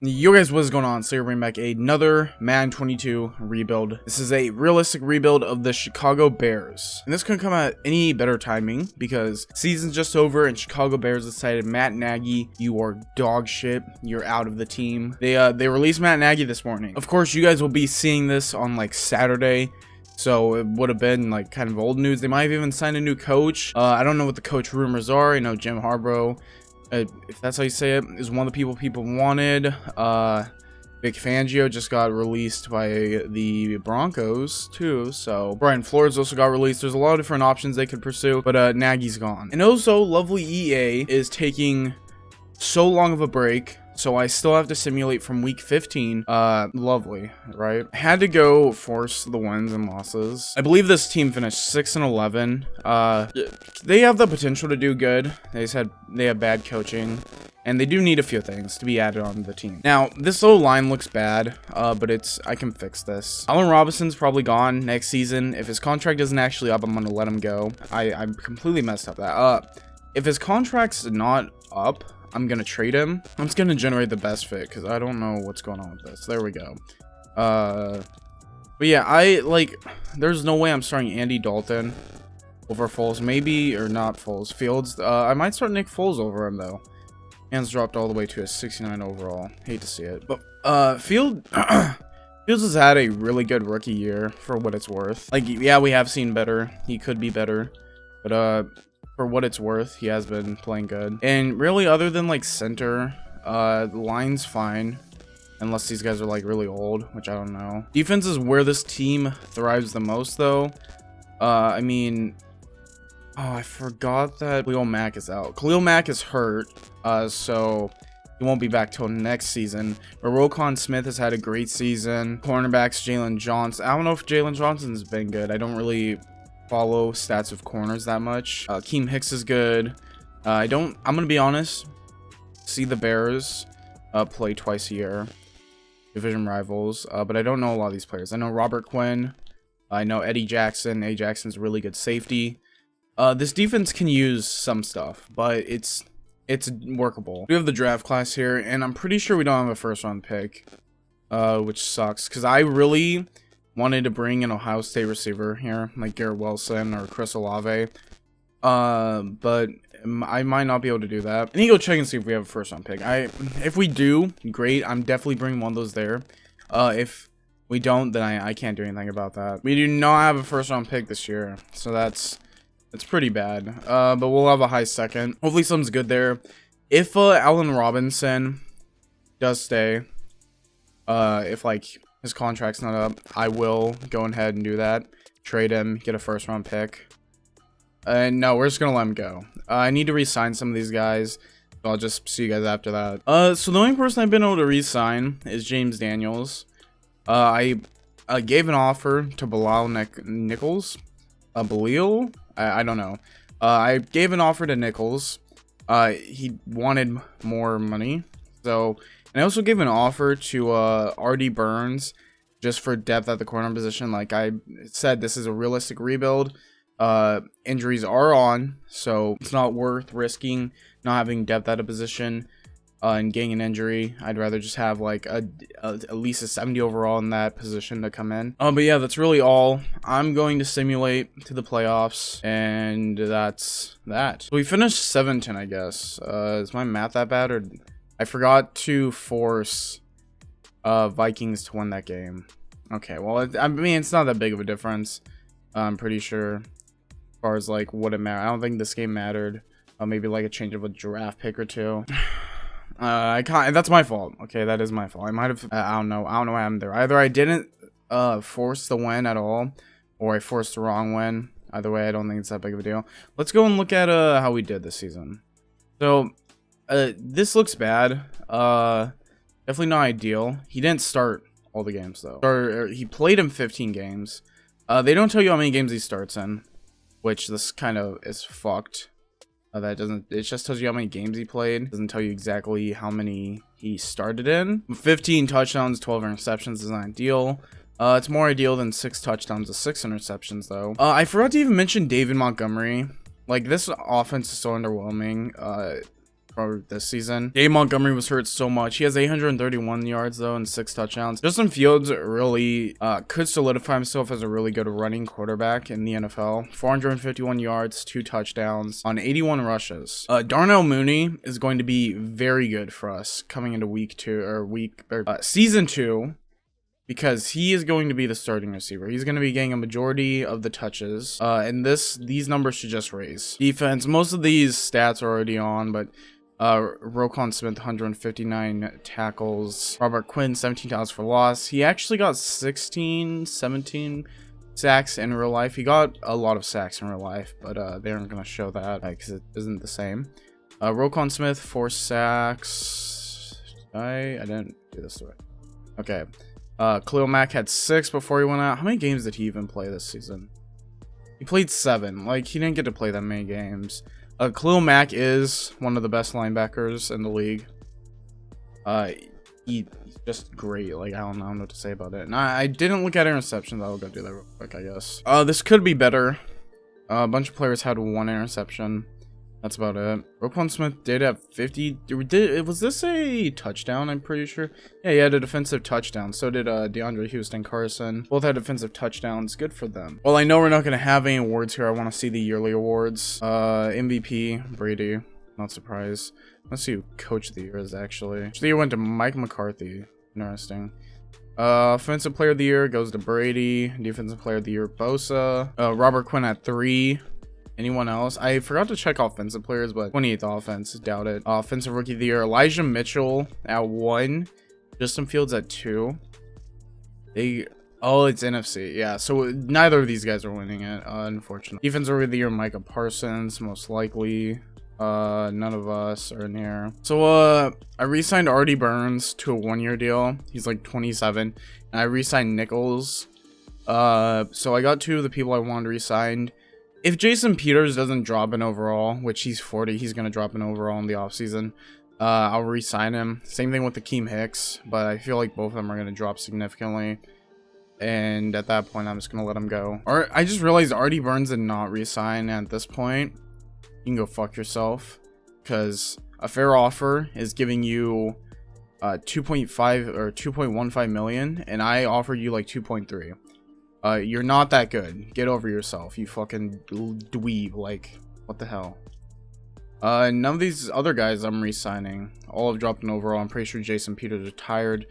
Yo guys, what is going on? So we're bringing back another Madden 22 rebuild. This is a realistic rebuild of the Chicago Bears. And this couldn't come at any better timing because season's just over and Chicago Bears decided, Matt Nagy, you are dog shit. You're out of the team. They released Matt Nagy this morning. Of course, you guys will be seeing this on like Saturday. So it would have been like kind of old news. They might have even signed a new coach. I don't know what the coach rumors are. I know Jim Harbaugh, if that's how you say it, is one of the people wanted. Vic Fangio just got released by the Broncos too, so Brian Flores also got released. There's a lot of different options they could pursue, but Nagy's gone. And also, lovely EA is taking so long of a break, so I still have to simulate from week 15. Lovely, right? Had to go force the wins and losses. I believe this team finished 6-11. They have the potential to do good. They have bad coaching, and they do need a few things to be added on to the team. Now, this little line looks bad, but I can fix this. Allen Robinson's probably gone next season. If his contract isn't actually up, I'm gonna let him go. I completely messed up that. If his contract's not up, I'm gonna trade him. I'm just gonna generate the best fit because I don't know what's going on with this. There we go. But yeah, there's no way I'm starting Andy Dalton over Foles. Maybe, or not Foles, Fields. I might start Nick Foles over him though. Hands dropped all the way to a 69 overall. Hate to see it. But Fields has had a really good rookie year for what it's worth. Like, yeah, we have seen better. He could be better, but for what it's worth, he has been playing good. And really, other than like center, the line's fine. Unless these guys are like really old, which I don't know. Defense is where this team thrives the most though. I mean, oh, I forgot that Khalil Mack is out. Khalil Mack is hurt, so he won't be back till next season. But Roquan Smith has had a great season. Cornerbacks, Jalen Johnson. I don't know if Jalen Johnson's been good. I don't really follow stats of corners that much. Keem Hicks is good. I'm gonna be honest, see the Bears play twice a year, division rivals, but I don't know a lot of these players. I know Robert Quinn, I know Eddie Jackson. Eddie Jackson's a really good safety. This defense can use some stuff, but it's workable. We have the draft class here, and I'm pretty sure we don't have a first round pick, which sucks because I really wanted to bring an Ohio State receiver here, like Garrett Wilson or Chris Olave, but I might not be able to do that. I need to go check and see if we have a first round pick. If we do, great. I'm definitely bringing one of those there. If we don't, then I can't do anything about that. We do not have a first round pick this year, so that's pretty bad. But we'll have a high second. Hopefully something's good there. If Allen Robinson does stay, if like his contract's not up, I will go ahead and do that. Trade him, get a first round pick. No, we're just gonna let him go. I need to re-sign some of these guys, so I'll just see you guys after that. So the only person I've been able to re-sign is James Daniels. I gave an offer to Bilal Nichols. Balil? I don't know. I gave an offer to Nichols. He wanted more money, so. And I also gave an offer to R.D. Burns just for depth at the corner position. Like I said, this is a realistic rebuild. Injuries are on, so it's not worth risking not having depth at a position and getting an injury. I'd rather just have like at least a 70 overall in that position to come in. But yeah, that's really all. I'm going to simulate to the playoffs, and that's that. So we finished 7-10, I guess. Is my math that bad, or I forgot to force Vikings to win that game? Okay, well, I mean, it's not that big of a difference. I'm pretty sure as far as like what it mattered. I don't think this game mattered. Maybe like a change of a draft pick or two. I can't. That's my fault. Okay, that is my fault. I might have. I don't know what happened there. Either I didn't force the win at all, or I forced the wrong win. Either way, I don't think it's that big of a deal. Let's go and look at how we did this season. So this looks bad. Definitely not ideal. He didn't start all the games though. Or he played in 15 games. They don't tell you how many games he starts in, which this kind of is fucked. It just tells you how many games he played. It doesn't tell you exactly how many he started in. 15 touchdowns, 12 interceptions is not ideal. It's more ideal than 6 touchdowns to 6 interceptions though. I forgot to even mention David Montgomery. Like, this offense is so underwhelming. for this season. Dave Montgomery was hurt so much. He has 831 yards though and 6 touchdowns. Justin Fields really could solidify himself as a really good running quarterback in the NFL. 451 yards, 2 touchdowns on 81 rushes. Darnell Mooney is going to be very good for us coming into season 2. Because he is going to be the starting receiver. He's going to be getting a majority of the touches. And these numbers should just raise. Defense, most of these stats are already on, but Roquan Smith, 159 tackles. Robert Quinn, 17 tackles for loss. He actually got 17 sacks in real life. He got a lot of sacks in real life, but they aren't going to show that because it isn't the same. Roquan Smith, 4 sacks. I didn't do this way. Okay. Khalil Mack had 6 before he went out. How many games did he even play this season? He played 7. Like, he didn't get to play that many games. Khalil Mack is one of the best linebackers in the league. He's just great. Like, I don't know what to say about it. And I didn't look at interceptions. I'll go do that real quick, I guess. This could be better. A bunch of players had 1 interception. That's about it. Roquan Smith did have 50. Was this a touchdown? I'm pretty sure. Yeah, he had a defensive touchdown. So did DeAndre Houston Carson. Both had defensive touchdowns. Good for them. Well, I know we're not going to have any awards here. I want to see the yearly awards. MVP, Brady. Not surprised. Let's see who Coach of the Year is actually. Coach of the Year went to Mike McCarthy. Interesting. Offensive Player of the Year goes to Brady. Defensive Player of the Year, Bosa. Robert Quinn at 3. Anyone else? I forgot to check offensive players, but 28th offense, doubt it. Offensive Rookie of the Year, Elijah Mitchell at 1. Justin Fields at 2. Oh, it's NFC. Yeah, so neither of these guys are winning it, unfortunately. Defensive Rookie of the Year, Micah Parsons, most likely. None of us are in here. So, I re-signed Artie Burns to a 1-year deal. He's like 27. And I re-signed Nichols. So I got 2 of the people I wanted re-signed. If Jason Peters doesn't drop an overall, which he's 40, he's going to drop an overall in the offseason, I'll re-sign him. Same thing with Akeem Hicks, but I feel like both of them are going to drop significantly. And at that point, I'm just going to let him go. Or I just realized Artie Burns did not re-sign at this point. You can go fuck yourself. Because a fair offer is giving you 2.5 or 2.15 million, and I offered you like 2.3. You're not that good. Get over yourself, you fucking dweeb. Like, what the hell? None of these other guys I'm re-signing. All have dropped an overall. I'm pretty sure Jason Peters retired.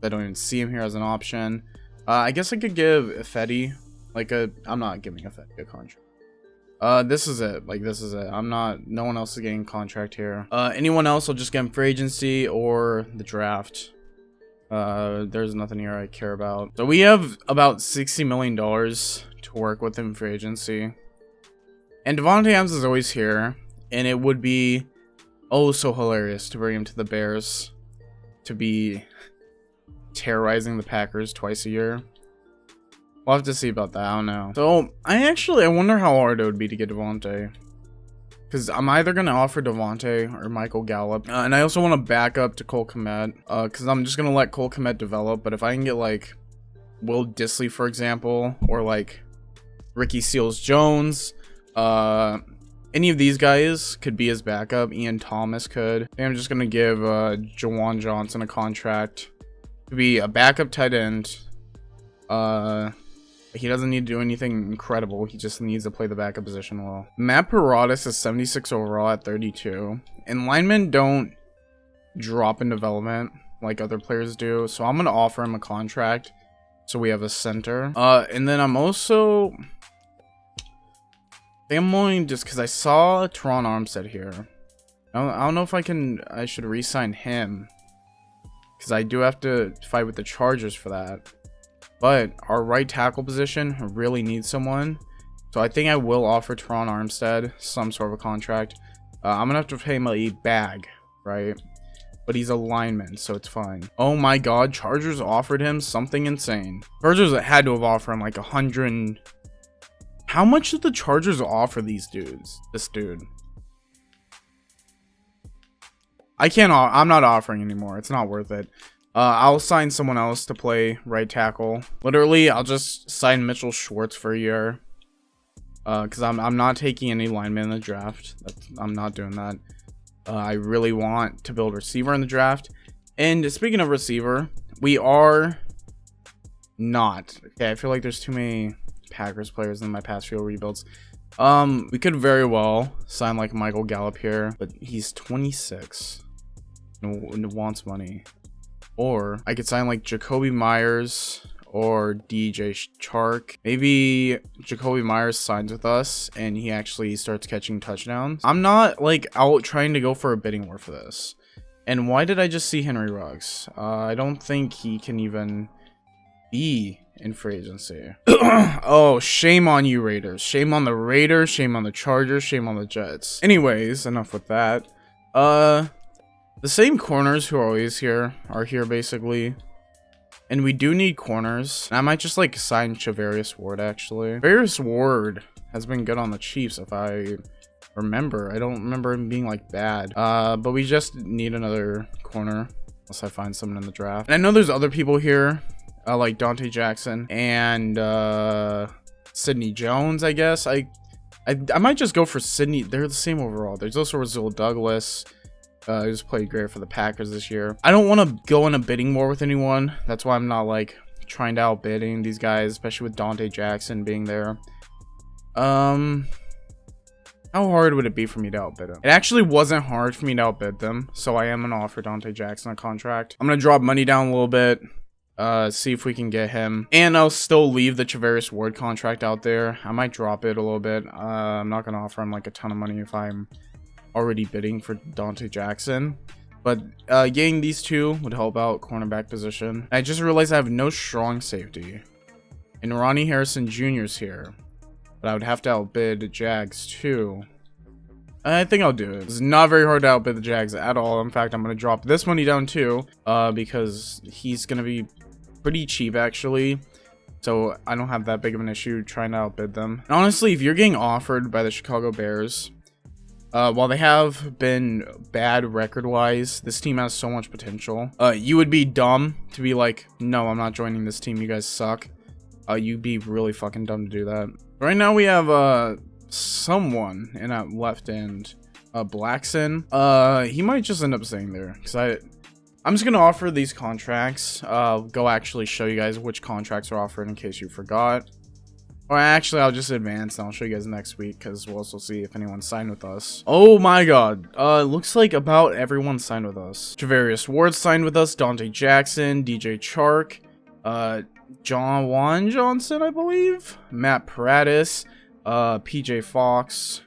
I don't even see him here as an option. I guess I could give Ifedi like I'm not giving Ifedi a contract. This is it. Like, this is it. No one else is getting a contract here. Anyone else will just get him free agency or the draft. There's nothing here I care about. So we have about $60 million to work with in free agency. And Devontae Adams is always here. And it would be oh so hilarious to bring him to the Bears to be terrorizing the Packers twice a year. We'll have to see about that. I don't know. So I wonder how hard it would be to get Devontae. Because I'm either going to offer Devontae or Michael Gallup. And I also want to back up to Cole Kmet. Because I'm just going to let Cole Kmet develop. But if I can get, like, Will Dissly, for example. Or, like, Ricky Seals-Jones. Any of these guys could be his backup. Ian Thomas could. I think I'm just going to give Jawan Johnson a contract to be a backup tight end. He doesn't need to do anything incredible. He just needs to play the backup position well. Matt Paradas is 76 overall at 32. And linemen don't drop in development like other players do. So I'm going to offer him a contract so we have a center. And then I'm also... I'm going just because I saw Teron Armstead here. I don't know if I should re-sign him. Because I do have to fight with the Chargers for that. But our right tackle position really needs someone. So I think I will offer Teron Armstead some sort of a contract. I'm going to have to pay him a bag, right? But he's a lineman, so it's fine. Oh my god, Chargers offered him something insane. Chargers had to have offered him like 100... How much did the Chargers offer these dudes? This dude. I'm not offering anymore. It's not worth it. I'll sign someone else to play right tackle. Literally, I'll just sign Mitchell Schwartz for a year. Because I'm not taking any linemen in the draft. I'm not doing that. I really want to build receiver in the draft. And speaking of receiver, we are not. Okay, I feel like there's too many Packers players in my past few rebuilds. We could very well sign like Michael Gallup here, but he's 26 and wants money. Or I could sign like Jacoby Myers or DJ Chark. Maybe Jacoby Myers signs with us and he actually starts catching touchdowns. I'm not like out trying to go for a bidding war for this. And why did I just see Henry Ruggs? I don't think he can even be in free agency. Oh, shame on you, Raiders. Shame on the Raiders, shame on the Chargers, shame on the Jets. Anyways, enough with that. The same corners who are always here are here basically. And we do need corners. I might just like sign Charvarius Ward actually. Charvarius Ward has been good on the Chiefs if I remember. I don't remember him being like bad. But we just need another corner unless I find someone in the draft. And I know there's other people here. Like Dante Jackson and Sidney Jones, I guess. I might just go for Sidney. They're the same overall. There's also Rasul Douglas. Who's played great for the Packers this year. I don't want to go in a bidding war with anyone. That's why I'm not like trying to outbidding these guys, especially with Dante Jackson being there. How hard would it be for me to outbid him? It actually wasn't hard for me to outbid them, so I am gonna offer Dante Jackson a contract. I'm gonna drop money down a little bit. See if we can get him, and I'll still leave the Charvarius Ward contract out there. I might drop it a little bit. I'm not gonna offer him like a ton of money if I'm already bidding for Dante Jackson, but getting these two would help out cornerback position. I just realized I have no strong safety, and Ronnie Harrison Jr.'s here, but I would have to outbid Jags too. I think I'll do it. It's not very hard to outbid the Jags at all. In fact, I'm going to drop this money down too, because he's going to be pretty cheap actually. So I don't have that big of an issue trying to outbid them. And honestly, if you're getting offered by the Chicago Bears, while they have been bad record-wise, this team has so much potential. You would be dumb to be like, no, I'm not joining this team. You guys suck. You'd be really fucking dumb to do that. Right now we have someone in that left end, Blackson. He might just end up staying there because I'm just gonna offer these contracts. Go actually show you guys which contracts are offered in case you forgot. Or actually, I'll just advance and I'll show you guys next week because we'll also see if anyone signed with us. Oh my god. Looks like about everyone signed with us. Charvarius Ward signed with us, Dante Jackson, DJ Chark, Juwan Johnson, I believe, Matt Paradis, PJ Fox.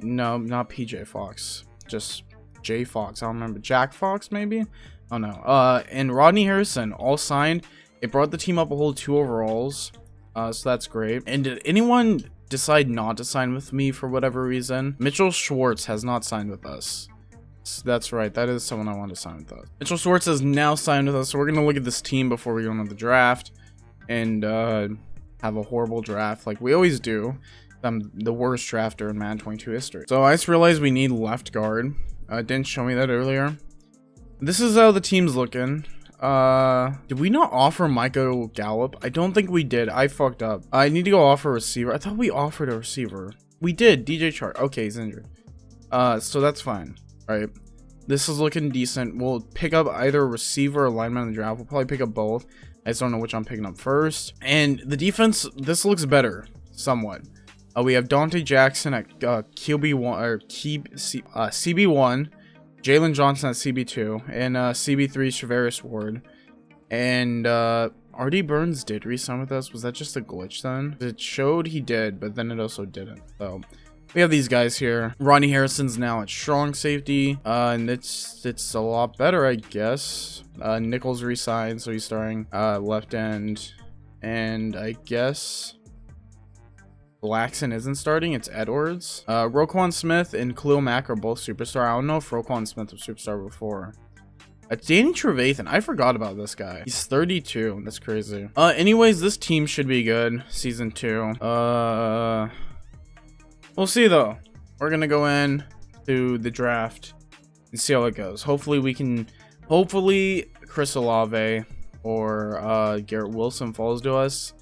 No, not PJ Fox. Just J Fox. I don't remember. Jack Fox, maybe? Oh no. And Rodney Harrison all signed. It brought the team up a whole 2 overalls. So that's great. And did anyone decide not to sign with me for whatever reason? Mitchell Schwartz has not signed with us. So that's right. That is someone I want to sign with us. Mitchell Schwartz has now signed with us. So we're going to look at this team before we go into the draft. And have a horrible draft like we always do. I'm the worst drafter in Madden 22 history. So I just realized we need left guard. Didn't show me that earlier. This is how the team's looking. Did we not offer Michael Gallup? I don't think we did. I fucked up. I need to go offer a receiver. I thought we offered a receiver. We did. DJ Chark. Okay, he's injured. So that's fine. All right. This is looking decent. We'll pick up either a receiver or lineman in the draft. We'll probably pick up both. I just don't know which I'm picking up first. And the defense, this looks better somewhat. We have Dante Jackson at QB1 or CB1. Jalen Johnson at CB2, and CB3 Charvarius Ward, and RD Burns did re-sign with us. Was that just a glitch then? It showed he did, but then it also didn't. So we have these guys here. Ronnie Harrison's now at strong safety, and it's a lot better, I guess. Nichols re-signed, so he's starting left end, and I guess Blackson isn't starting. It's Edwards. Roquan Smith and Khalil Mack are both superstar. I don't know if Roquan Smith was superstar before. Danny Trevathan. I forgot about this guy. He's 32. That's crazy. Anyways, this team should be good. Season 2. We'll see though. We're gonna go in to the draft and see how it goes. Hopefully Chris Olave or Garrett Wilson falls to us.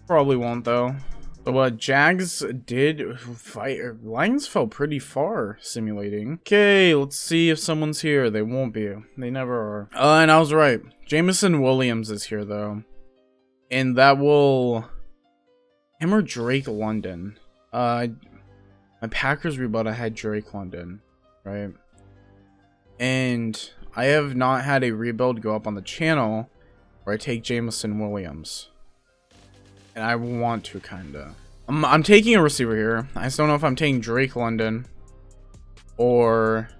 Probably won't though. So Jags did fight. Lions fell pretty far simulating. Okay, let's see if someone's here. They won't be. They never are. And I was right. Jameson Williams is here though. And that will him or Drake London. My Packers rebuild, I had Drake London, right? And I have not had a rebuild go up on the channel where I take Jameson Williams. And I want to, kinda. I'm taking a receiver here. I just don't know if I'm taking Drake London or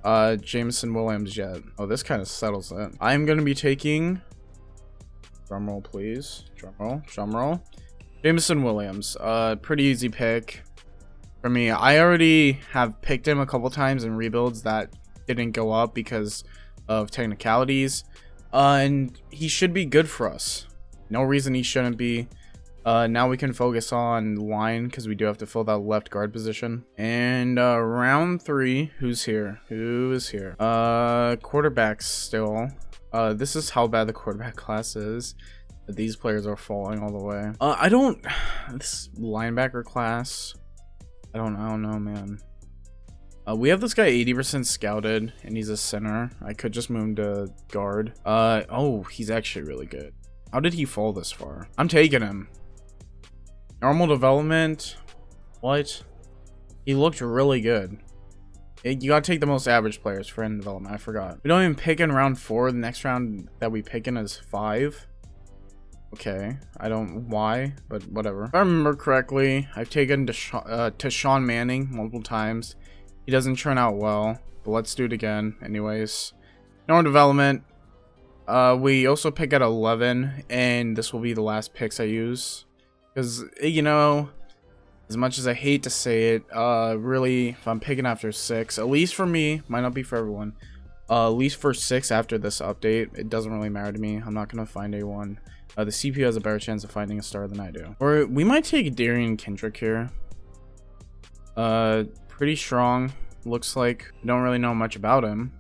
Jameson Williams yet. Oh, this kind of settles it. I'm gonna be taking, drumroll please, drumroll. Jameson Williams. Pretty easy pick for me. I already have picked him a couple times in rebuilds that didn't go up because of technicalities. And he should be good for us. No reason he shouldn't be. Now we can focus on line because we do have to fill that left guard position. And round 3, who's here? Who is here? Quarterbacks still. This is how bad the quarterback class is. These players are falling all the way. This linebacker class. I don't know, man. We have this guy 80% scouted, and he's a center. I could just move him to guard. Oh, he's actually really good. How did he fall this far? I'm taking him. Normal development. What? He looked really good. You gotta take the most average players for in development. I forgot. We don't even pick in round 4. The next round that we pick in is 5. Okay. I don't why, but whatever. If I remember correctly, I've taken Sean Manning multiple times. He doesn't turn out well, but let's do it again anyways. Normal development. We also pick at 11, and this will be the last picks I use. Because, you know, as much as I hate to say it, really, if I'm picking after 6, at least for me, might not be for everyone, at least for 6 after this update, it doesn't really matter to me. I'm not going to find A1. The CPU has a better chance of finding a star than I do. Or we might take Darian Kendrick here. Pretty strong, looks like. We don't really know much about him.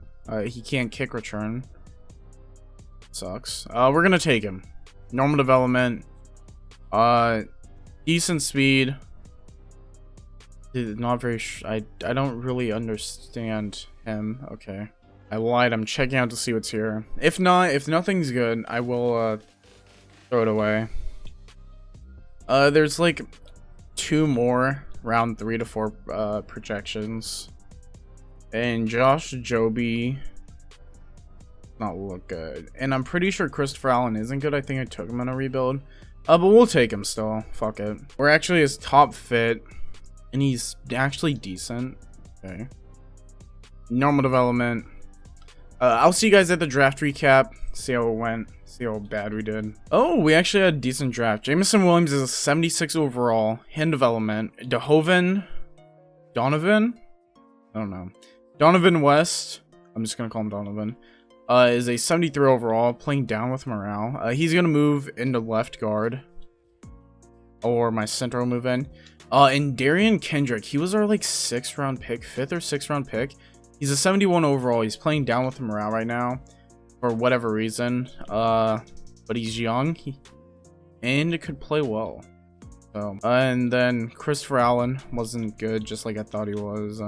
He can't kick return. Sucks. We're gonna take him. Normal development. Decent speed. Not very I don't really understand him. Okay. I lied. I'm checking out to see what's here. If nothing's good, I will throw it away. There's like 2 more round 3 to 4 projections. And Josh Joby not look good, and I'm pretty sure Christopher Allen isn't good. I think I took him on a rebuild, but we'll take him still. Fuck it. We're actually his top fit, and he's actually decent. Okay. Normal development. I'll see you guys at the draft recap. See how it went. See how bad we did. Oh, we actually had a decent draft. Jameson Williams is a 76 overall. Hand development. Donovan. I don't know. Donovan West. I'm just gonna call him Donovan. Is a 73 overall, playing down with morale. He's gonna move into left guard, or my center will move in. And Darian Kendrick, he was our like 6th round pick, 5th or 6th round pick. He's a 71 overall. He's playing down with morale right now, for whatever reason. But he's young, and it could play well. So, and then Christopher Allen wasn't good, just like I thought he was,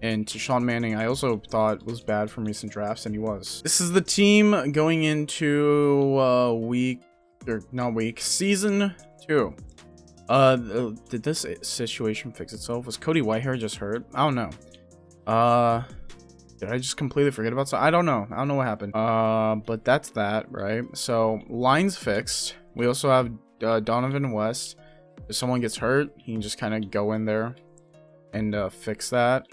and to Sean Manning, I also thought was bad from recent drafts, and he was. This is the team going into season 2. Did this situation fix itself? Was Cody Whitehair just hurt? I don't know. Did I just completely forget about something? I don't know what happened. But that's that, right? So lines fixed. We also have Donovan West. If someone gets hurt, he can just kind of go in there and fix that.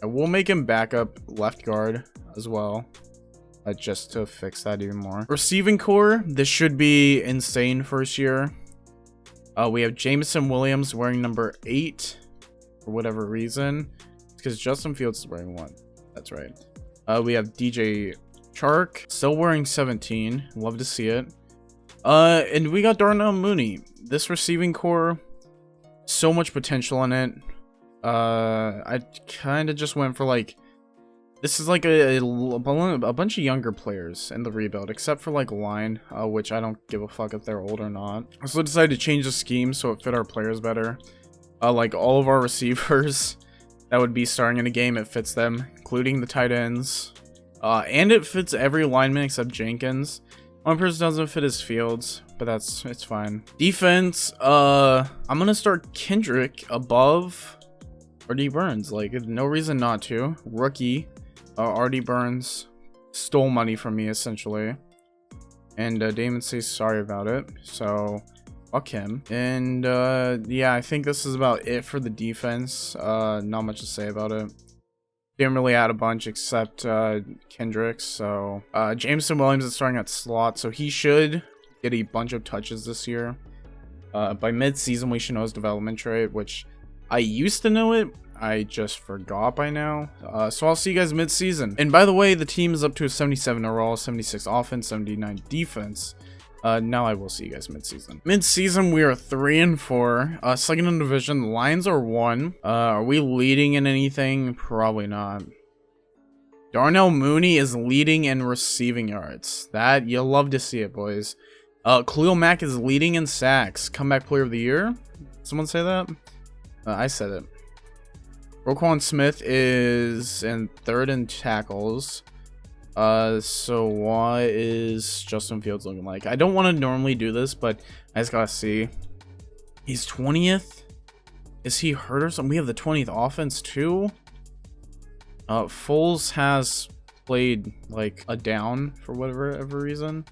I will make him backup left guard as well, just to fix that even more. Receiving core, this should be insane first year. We have Jameson Williams wearing number 8 for whatever reason. It's because Justin Fields is wearing 1. That's right. We have DJ Chark still wearing 17. Love to see it. And we got Darnell Mooney. This receiving core, so much potential in it. I kind of just went for like This is like a bunch of younger players in the rebuild, except for like line, which I don't give a fuck if they're old or not. So I decided to change the scheme so it fit our players better. Like all of our receivers that would be starting in a game, it fits them, including the tight ends. And it fits every lineman except Jenkins. One person doesn't fit his Fields, but it's fine. Defense, I'm gonna start Kendrick above R.D. Burns. Like, no reason not to. Rookie. R.D. Burns stole money from me, essentially. And Damon says sorry about it, so fuck him. And yeah, I think this is about it for the defense. Not much to say about it. Didn't really add a bunch except Kendrick. So Jameson Williams is starting at slot, so he should get a bunch of touches this year. By mid-season, we should know his development trait, which I used to know it. I just forgot by now. So I'll see you guys mid-season. And by the way, the team is up to a 77 overall, 76 offense, 79 defense. Now I will see you guys mid-season. Mid-season, we are 3-4. Second in division, the Lions are 1. Are we leading in anything? Probably not. Darnell Mooney is leading in receiving yards. That, you'll love to see it, boys. Khalil Mack is leading in sacks. Comeback player of the year? Someone say that? I said it. Roquan Smith is in 3rd in tackles. So what is Justin Fields looking like? I don't want to normally do this, but I just gotta see. He's 20th. Is he hurt or something? We have the 20th offense too. Foles has played like a down for whatever reason.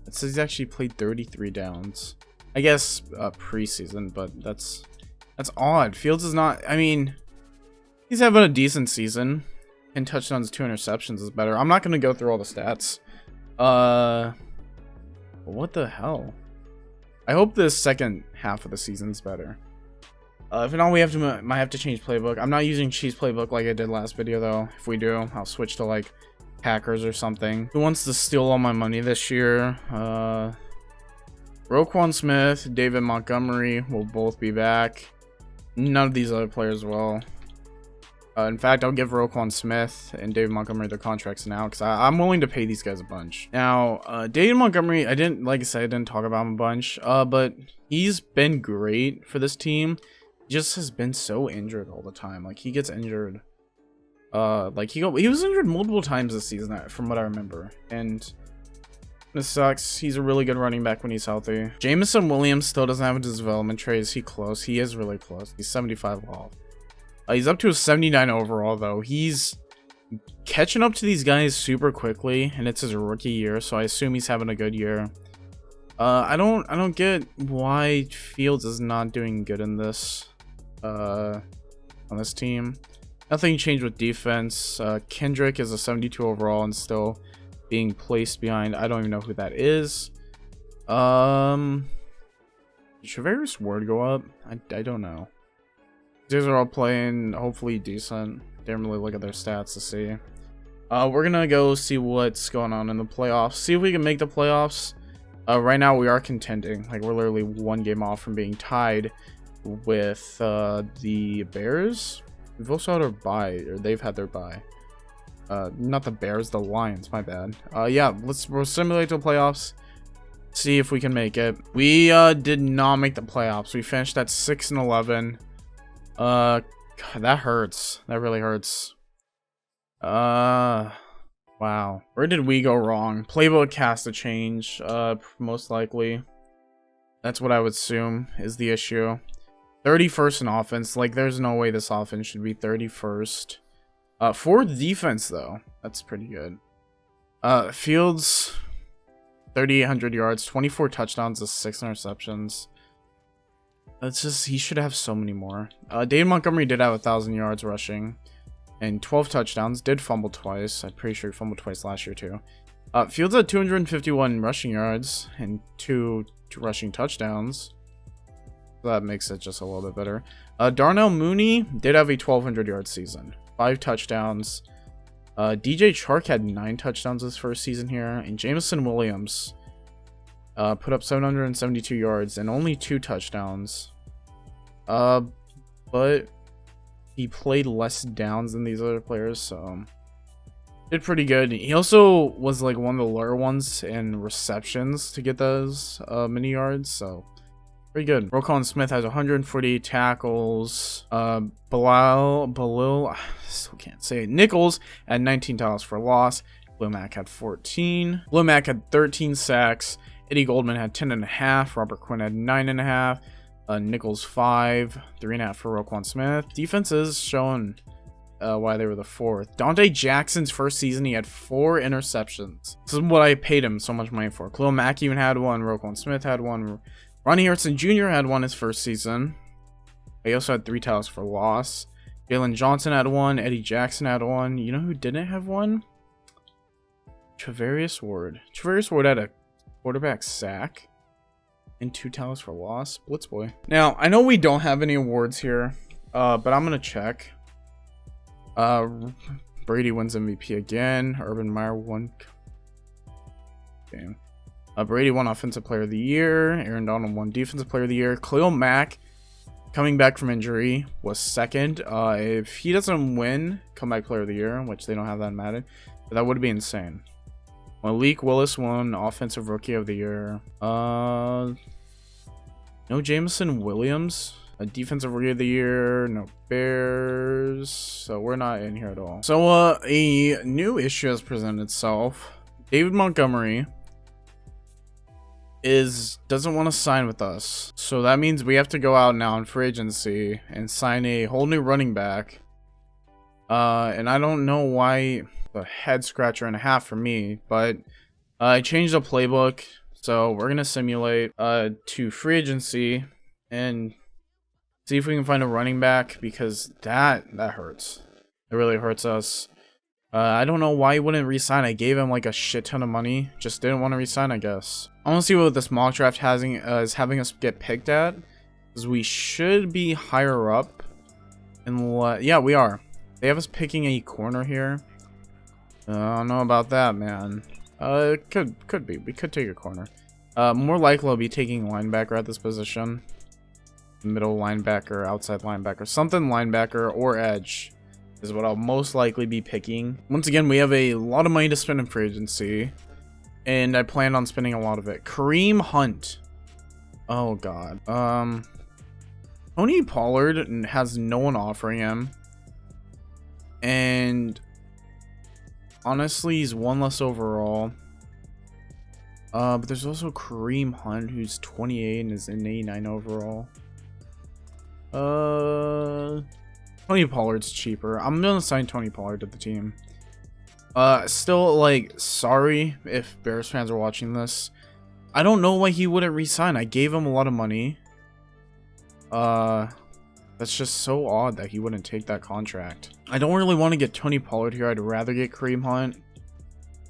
It says he's actually played 33 downs. I guess preseason, but that's odd. Fields is not. I mean, he's having a decent season. 10 touchdowns, 2 interceptions is better. I'm not going to go through all the stats. What the hell? I hope the second half of the season's better. If not, might have to change playbook. I'm not using Chiefs playbook like I did last video, though. If we do, I'll switch to, like, Packers or something. Who wants to steal all my money this year? Roquan Smith, David Montgomery will both be back. None of these other players will. In fact, I'll give Roquan Smith and David Montgomery their contracts now because I'm willing to pay these guys a bunch. Now, David Montgomery, like I said, I didn't talk about him a bunch, but he's been great for this team. He just has been so injured all the time. Like, he gets injured. Like, he was injured multiple times this season, from what I remember. And this sucks. He's a really good running back when he's healthy. Jameson Williams still doesn't have his development trait. Is he close? He is really close. He's 75 off. He's up to a 79 overall, though. He's catching up to these guys super quickly, and it's his rookie year, so I assume he's having a good year. I don't get why Fields is not doing good in this, on this team. Nothing changed with defense. Kendrick is a 72 overall and still being placed behind. I don't even know who that is. Should Various Ward go up? I don't know. These are all playing hopefully decent. Didn't really look at their stats to see. We're gonna go see what's going on in the playoffs. See if we can make the playoffs. Right now we are contending. Like, we're literally 1 game off from being tied with the Bears. We've also had our bye, or they've had their bye. Not the Bears, the Lions. My bad. Yeah, we'll simulate the playoffs. See if we can make it. We did not make the playoffs. We finished at 6-11. God, that hurts. That really hurts. Wow. Where did we go wrong? Playbook has to change, most likely. That's what I would assume is the issue. 31st in offense. Like, there's no way this offense should be 31st. For defense, though. That's pretty good. Fields, 3,800 yards, 24 touchdowns, and 6 interceptions. That's just, he should have so many more. David Montgomery did have 1,000 yards rushing and 12 touchdowns. Did fumble twice. I'm pretty sure he fumbled twice last year too. Fields had 251 rushing yards and 2 rushing touchdowns. So that makes it just a little bit better. Darnell Mooney did have a 1,200 yard season. 5 touchdowns. DJ Chark had 9 touchdowns his first season here. And Jameson Williams put up 772 yards and only 2 touchdowns. But he played less downs than these other players, so Did pretty good. He also was like one of the lower ones in receptions to get those mini yards, so pretty good. Roquan Smith has 148 tackles. Balil, I still can't say it. Nichols had 19 tackles for loss. Blue Mac had 14. Blue Mac had 13 sacks. Eddie Goldman had 10.5. Robert Quinn had 9.5. Nichols 5. 3.5 for Roquan Smith. Defense is showing why they were the fourth. Dante Jackson's first season, he had 4 interceptions. This is what I paid him so much money for. Khalil Mack even had 1. Roquan Smith had 1. Ronnie Harrison Jr. had 1 his first season. He also had 3 tackles for loss. Jalen Johnson had 1. Eddie Jackson had 1. You know who didn't have 1? Travarius Ward. Travarius Ward had a quarterback sack and 2 tackles for loss. Blitz boy. Now, I know we don't have any awards here, but I'm going to check. Brady wins MVP again. Urban Meyer won. Okay. Brady won Offensive Player of the Year. Aaron Donald won Defensive Player of the Year. Khalil Mack, coming back from injury, was second. If he doesn't win Comeback Player of the Year, which they don't have that in Madden, but that would be insane. Malik Willis won Offensive Rookie of the Year. No Jameson Williams. A Defensive Rookie of the Year. No Bears. So we're not in here at all. So a new issue has presented itself. David Montgomery doesn't want to sign with us. So that means we have to go out now in free agency and sign a whole new running back. And I don't know why, a head scratcher and a half for me, but I changed the playbook. So we're going to simulate to free agency and see if we can find a running back, because that hurts. It really hurts us. I don't know why he wouldn't resign. I gave him like a shit ton of money. Just didn't want to resign, I guess. I want to see what this mock draft is having us get picked at, because we should be higher up. Yeah, we are. They have us picking a corner here. I don't know about that, man. It could be. We could take a corner. More likely I'll be taking linebacker at this position. Middle linebacker, outside linebacker, something linebacker or edge is what I'll most likely be picking. Once again, we have a lot of money to spend in free agency, and I plan on spending a lot of it. Kareem Hunt. Oh god. Tony Pollard has no one offering him, and honestly, he's 1 less overall. But there's also Kareem Hunt, who's 28 and is an 89 overall. Tony Pollard's cheaper. I'm gonna sign Tony Pollard to the team. Still, like, sorry if Bears fans are watching this. I don't know why he wouldn't resign. I gave him a lot of money. That's just so odd that he wouldn't take that contract. I don't really want to get Tony Pollard here. I'd rather get Kareem Hunt.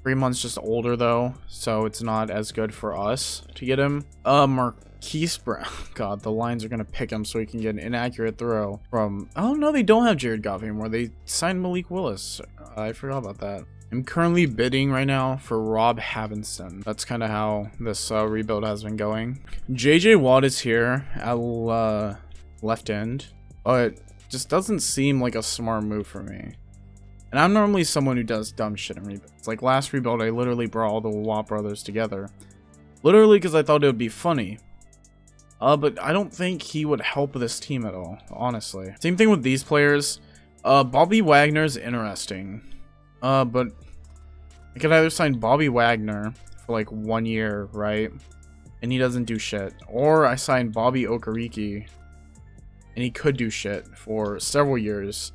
Kareem Hunt's just older though, so it's not as good for us to get him. Marquise Brown. God, the Lions are gonna pick him so he can get an inaccurate throw from. Oh no, they don't have Jared Goff anymore. They signed Malik Willis. I forgot about that. I'm currently bidding right now for Rob Havenson. That's kind of how this rebuild has been going. JJ Watt is here at left end, but just doesn't seem like a smart move for me. And I'm normally someone who does dumb shit in rebuilds. Like last rebuild, I literally brought all the Watt brothers together. Literally because I thought it would be funny. But I don't think he would help this team at all, honestly. Same thing with these players. Bobby Wagner's interesting. But I could either sign Bobby Wagner for like 1 year, right? And he doesn't do shit. Or I sign Bobby Okereke and he could do shit for several years.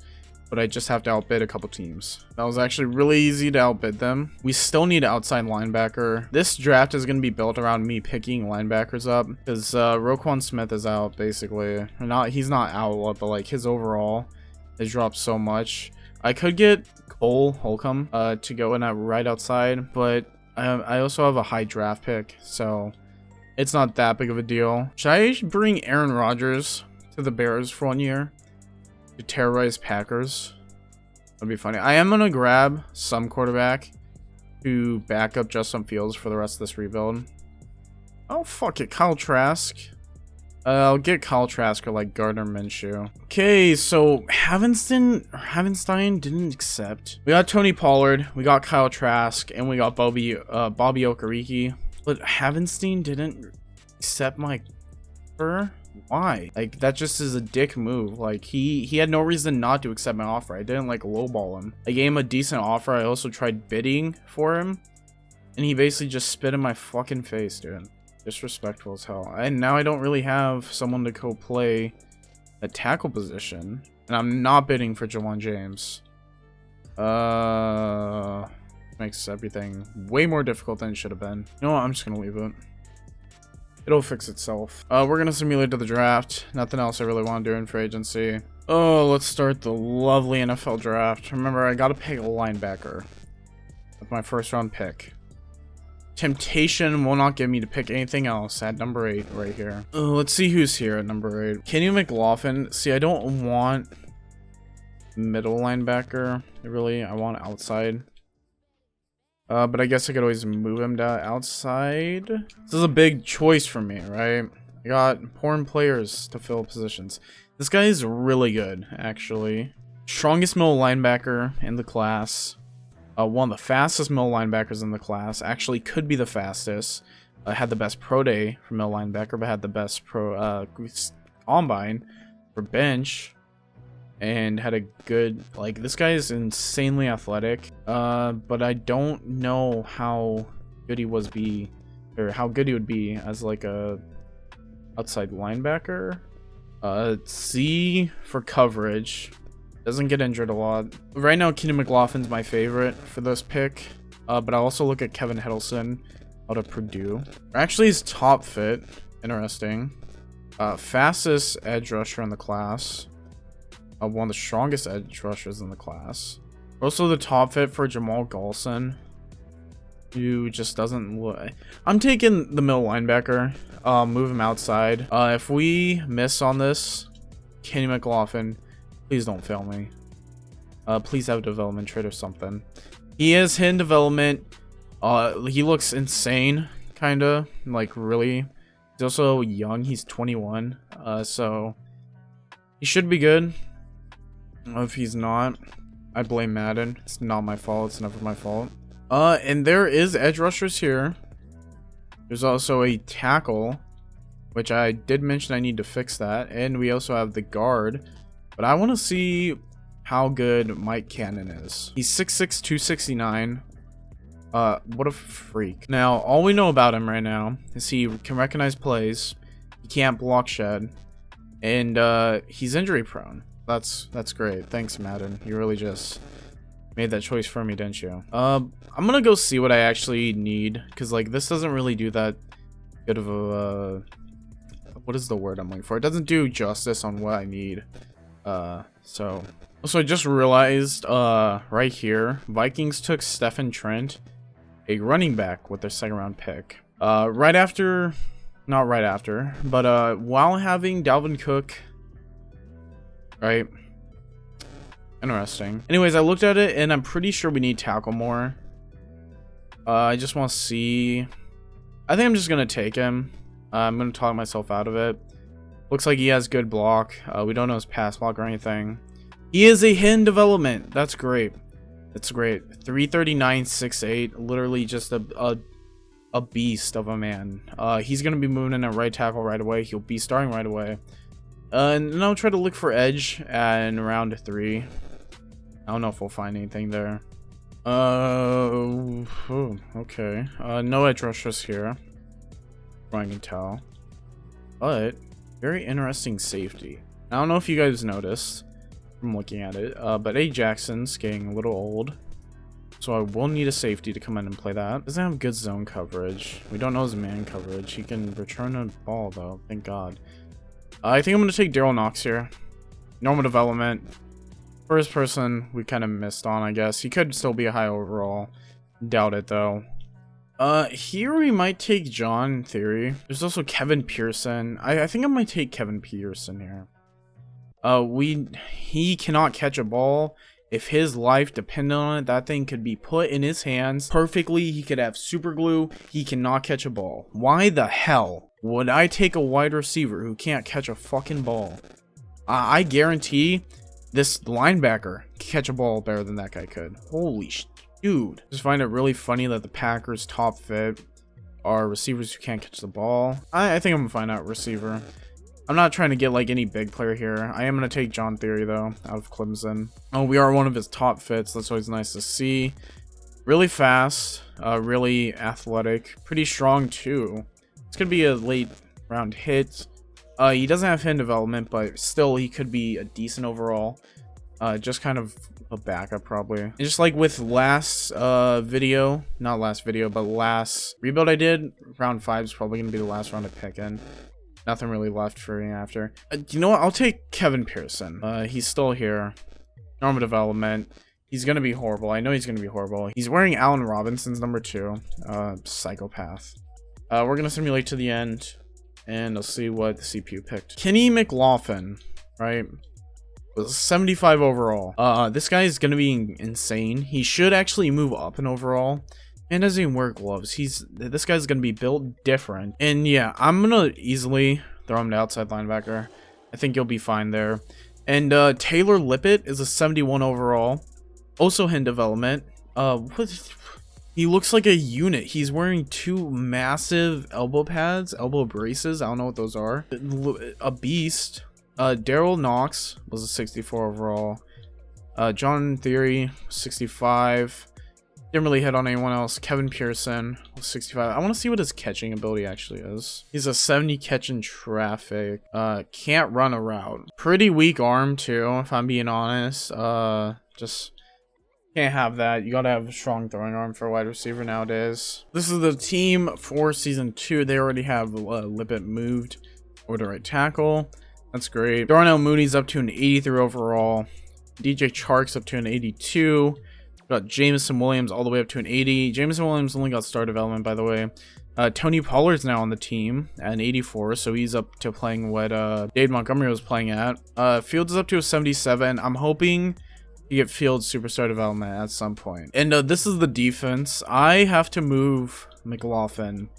But I just have to outbid a couple teams. That was actually really easy to outbid them. We still need an outside linebacker. This draft is going to be built around me picking linebackers up, because Roquan Smith is out, basically. He's not out, but like his overall has dropped so much. I could get Cole Holcomb to go in that right outside, but I also have a high draft pick, so it's not that big of a deal. Should I bring Aaron Rodgers to the Bears for 1 year? To terrorize Packers? That'd be funny. I am gonna grab some quarterback to back up Justin Fields for the rest of this rebuild. Oh fuck it, Kyle Trask. I'll get Kyle Trask or like Gardner Minshew. Okay, so Havenstein didn't accept. We got Tony Pollard, we got Kyle Trask, and we got Bobby Okereke. But Havenstein didn't accept my offer? Why? Like, that just is a dick move. Like, he had no reason not to accept my offer. I didn't like lowball him. I gave him a decent offer. I also tried bidding for him, and he basically just spit in my fucking face, dude. Disrespectful as hell. And now I don't really have someone to go play a tackle position, and I'm not bidding for Jawan James. Makes everything way more difficult than it should have been. You know what? I'm just gonna leave it. It'll fix itself. We're gonna simulate to the draft. Nothing else I really want to do in free agency. Oh, let's start the lovely NFL draft. Remember, I gotta pick a linebacker with my first round pick. Temptation will not give me to pick anything else at number 8 right here. Let's see who's here at number 8. Kenny McLaughlin. See, I don't want middle linebacker, really. I want outside. But I guess I could always move him to outside. This is a big choice for me, right? I got important players to fill positions. This guy is really good, actually. Strongest middle linebacker in the class. One of the fastest middle linebackers in the class. Actually, could be the fastest. Had the best pro day for middle linebacker, but had the best pro combine for bench. And had a good, like, this guy is insanely athletic. But I don't know how good he would be as like a outside linebacker. C for coverage. Doesn't get injured a lot. Right now, Kenny McLaughlin's my favorite for this pick. But I also look at Kevin Hiddleston out of Purdue. Actually, he's top fit. Interesting. Fastest edge rusher in the class. One of the strongest edge rushers in the class. Also the top fit for Jamal Golson, who just doesn't look. I'm taking the middle linebacker. Move him outside. If we miss on this, Kenny McLaughlin, please don't fail me. Please have a development trade or something. He is hidden development. He looks insane, kinda, like, really. He's also young. He's 21. So he should be good. If he's not, I blame Madden. It's not my fault. It's never my fault. And there is edge rushers here. There's also a tackle, which I did mention I need to fix that. And we also have the guard. But I want to see how good Mike Cannon is. He's 6'6", 269. What a freak. Now, all we know about him right now is he can recognize plays. He can't block shed. And he's injury prone. That's great. Thanks, Madden. You really just made that choice for me, didn't you? I'm gonna go see what I actually need, because, like, this doesn't really do that good of a what is the word I'm looking for? It doesn't do justice on what I need. So I just realized right here, Vikings took Stephen Trent, a running back, with their second round pick. Not right after, but while having Dalvin Cook. Right. Interesting. Anyways, I looked at it and I'm pretty sure we need tackle more. I just want to see. I think I'm just going to take him. I'm going to talk myself out of it. Looks like he has good block. We don't know his pass block or anything. He is a hidden development. That's great. That's great. 339, 6'8". Literally just a beast of a man. He's going to be moving in at right tackle right away. He'll be starting right away. And I'll try to look for edge in round 3. I don't know if we'll find anything there. Okay. No edge rushers here, from what I can tell. But very interesting safety. I don't know if you guys noticed from looking at it, but A. Jackson's getting a little old, so I will need a safety to come in and play that. Doesn't have good zone coverage. We don't know his man coverage. He can return a ball though. Thank God. I think I'm going to take Daryl Knox here. Normal development. First person we kind of missed on, I guess. He could still be a high overall. Doubt it, though. Here we might take John, in theory. There's also Kevin Pearson. I think I might take Kevin Pearson here. He cannot catch a ball. If his life depended on it, that thing could be put in his hands perfectly. He could have super glue. He cannot catch a ball. Why the hell would I take a wide receiver who can't catch a fucking ball? I guarantee this linebacker can catch a ball better than that guy could. Holy dude. Just find it really funny that the Packers' top fit are receivers who can't catch the ball. I think I'm gonna find out receiver. I'm not trying to get like any big player here. I am gonna take John Theory though, out of Clemson. Oh, we are one of his top fits. That's always nice to see. Really fast, really athletic, pretty strong too. It's gonna be a late round hit. He doesn't have hit development, but still he could be a decent overall. Just kind of a backup probably. And just like with last video, not last video, but last rebuild I did, round 5 is probably gonna be the last round I pick in. Nothing really left for me after. You know what? I'll take Kevin Pearson. He's still here. Normal development. He's gonna be horrible. I know he's gonna be horrible. He's wearing Allen Robinson's number 2. Psychopath. We're gonna simulate to the end, and I'll see what the CPU picked. Kenny McLaughlin, right? Was 75 overall. This guy is gonna be insane. He should actually move up in overall. And doesn't even wear gloves. This guy's gonna be built different. And yeah, I'm gonna easily throw him to outside linebacker. I think you'll be fine there. And Taylor Lippett is a 71 overall. Also in development. He looks like a unit. He's wearing 2 massive elbow pads, elbow braces. I don't know what those are. A beast. Daryl Knox was a 64 overall. John Theory, 65. Didn't really hit on anyone else. Kevin Pearson was 65. I want to see what his catching ability actually is. He's a 70 catch in traffic. Can't run a route. Pretty weak arm too, if I'm being honest. Just can't have that. You gotta have a strong throwing arm for a wide receiver nowadays. This is the team for season 2. They already have Lippett moved over to right tackle. That's great. Darnell Mooney's up to an 83 overall. DJ Chark's up to an 82. Got Jameson Williams all the way up to an 80. Jameson Williams only got star development, by the way. Tony Pollard's now on the team at an 84, so he's up to playing what Dave Montgomery was playing at. Fields is up to a 77. I'm hoping you get Fields superstar development at some point. And this is the defense. I have to move McLaughlin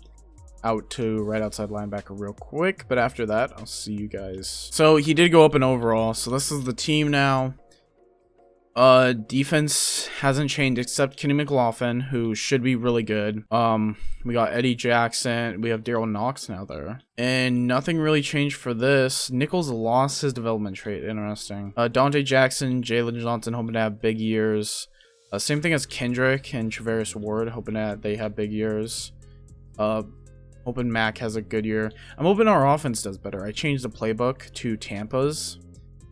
out to right outside linebacker real quick, but after that, I'll see you guys. So he did go up in overall, so this is the team now. Defense hasn't changed except Kenny McLaughlin, who should be really good. We got Eddie Jackson. We have Daryl Knox now there. And nothing really changed for this. Nichols lost his development trait. Interesting. Dante Jackson, Jalen Johnson, hoping to have big years. Same thing as Kendrick and Travaris Ward, hoping that they have big years. Hoping Mac has a good year. I'm hoping our offense does better. I changed the playbook to Tampa's.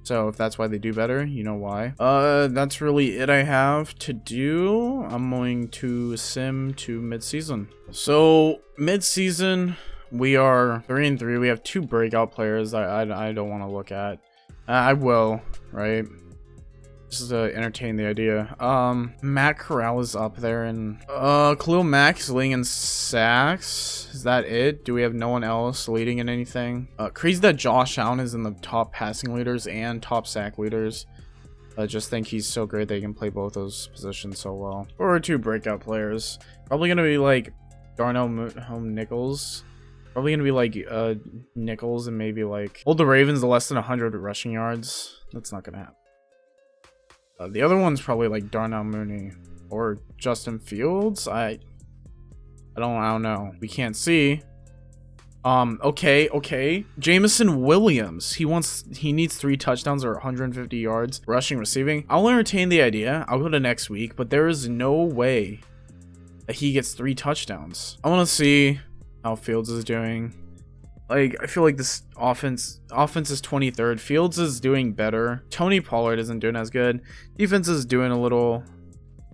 So if that's why they do better, you know why. That's really it I have to do. I'm going to sim to mid-season. So mid-season, we are 3-3. We have 2 breakout players I don't want to look at. I will, right? Just to entertain the idea. Matt Corral is up there, and Khalil Mack is leading in sacks. Is that it? Do we have no one else leading in anything? Crazy that Josh Allen is in the top passing leaders and top sack leaders. I just think he's so great that he can play both those positions so well. Or 2 breakout players. Probably gonna be like Darnell Nichols. Probably gonna be like Nichols and maybe like hold the Ravens to less than 100 rushing yards. That's not gonna happen. The other one's probably like Darnell Mooney or Justin Fields. I don't know. We can't see. Okay. Jameson Williams. He needs 3 touchdowns or 150 yards rushing, receiving. I'll entertain the idea. I'll go to next week, but there is no way that he gets 3 touchdowns. I want to see how Fields is doing. Like, I feel like this offense is 23rd. Fields is doing better. Tony Pollard isn't doing as good. Defense is doing a little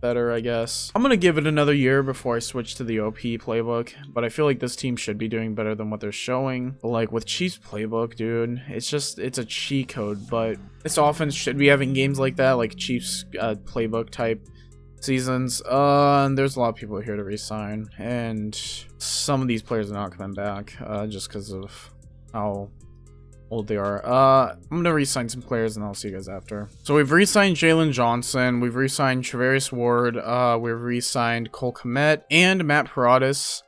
better, I guess. I'm gonna give it another year before I switch to the OP playbook, but I feel like this team should be doing better than what they're showing. But like with Chiefs playbook, dude, it's a cheat code, but this offense should be having games like that, like Chiefs playbook type seasons. And there's a lot of people here to resign, and some of these players are not coming back just because of how old they are. I'm gonna re-sign some players and I'll see you guys after. So we've re-signed Jalen Johnson, we've re-signed Travaris Ward, we've re-signed Cole Kmet and Matt Paradas.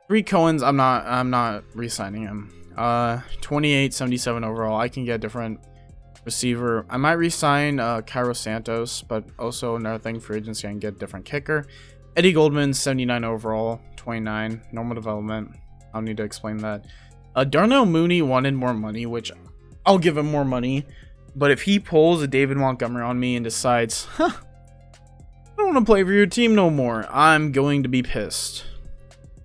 Tariq Cohen's, I'm not re-signing him. 28, 77 overall. I can get a different receiver. I might re-sign Cairo Santos, but also another thing for agency, I can get a different kicker. Eddie Goldman, 79 overall, 29, normal development. I don't need to explain that. Darnell Mooney wanted more money, which I'll give him more money. But if he pulls a David Montgomery on me and decides, I don't want to play for your team no more, I'm going to be pissed.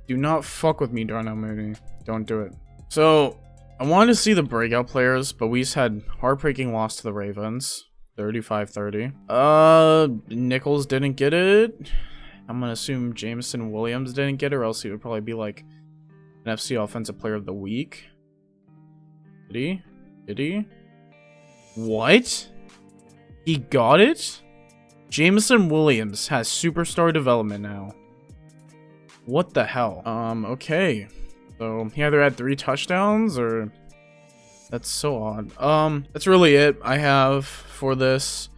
Do not fuck with me, Darnell Mooney. Don't do it. So, I wanted to see the breakout players, but we just had heartbreaking loss to the Ravens. 35-30. Nichols didn't get it. I'm going to assume Jameson Williams didn't get it, or else he would probably be like an FC Offensive Player of the Week. Did he? Did he? What? He got it? Jameson Williams has superstar development now. What the hell? Okay. So he either had 3 touchdowns or... That's so odd. That's really it I have for this.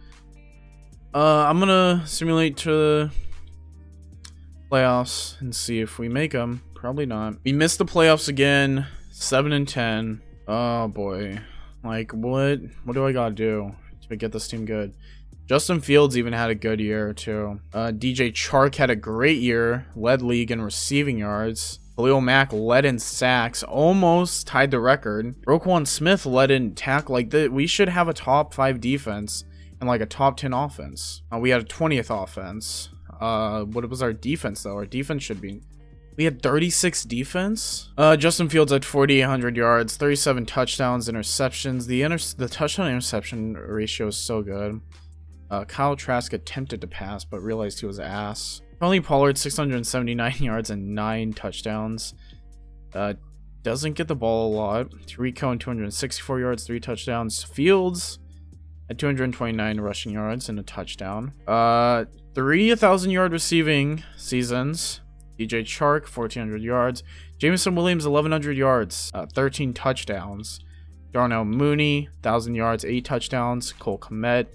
I'm gonna simulate to playoffs and see if we make them. Probably not. We missed the playoffs again. 7-10. Oh boy. Like, what do I gotta do to get this team good? Justin Fields even had a good year too. DJ Chark had a great year, led league in receiving yards. Khalil Mack led in sacks, almost tied the record. Roquan Smith led in tackle. Like, we should have a top 5 defense and like a top 10 offense. We had a 20th offense. What was our defense though? Our defense should be... We had 36 defense. Justin Fields had 4,800 yards, 37 touchdowns, interceptions. The touchdown interception ratio is so good. Kyle Trask attempted to pass, but realized he was ass. Tony Pollard, 679 yards and 9 touchdowns. Doesn't get the ball a lot. Tariq Cohen, 264 yards, 3 touchdowns. Fields at 229 rushing yards and a touchdown. 3 1,000-yard receiving seasons. DJ Chark, 1,400 yards. Jameson Williams, 1,100 yards, 13 touchdowns. Darnell Mooney, 1,000 yards, 8 touchdowns. Cole Kmet,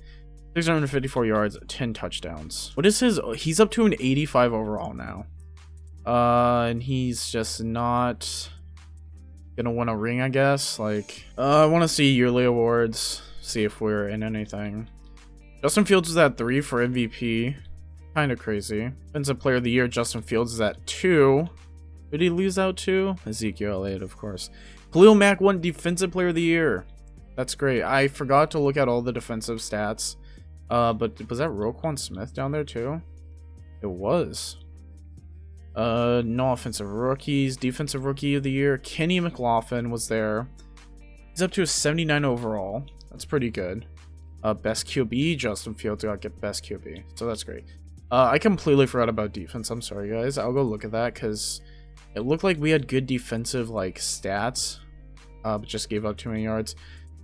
654 yards, 10 touchdowns. What is his... He's up to an 85 overall now. And he's just not gonna win a ring, I guess. Like, I want to see yearly awards, see if we're in anything. Justin Fields is at 3 for MVP. Kind of crazy. Defensive Player of the Year, Justin Fields is at 2. Did he lose out to? Ezekiel Elliott, of course. Khalil Mack won Defensive Player of the Year. That's great. I forgot to look at all the defensive stats. But was that Roquan Smith down there too? It was. No offensive rookies. Defensive Rookie of the Year, Kenny McLaughlin was there. He's up to a 79 overall. That's pretty good. Best QB, Justin Fields got get best QB. So that's great. I completely forgot about defense. I'm sorry, guys. I'll go look at that because it looked like we had good defensive like stats, but just gave up too many yards.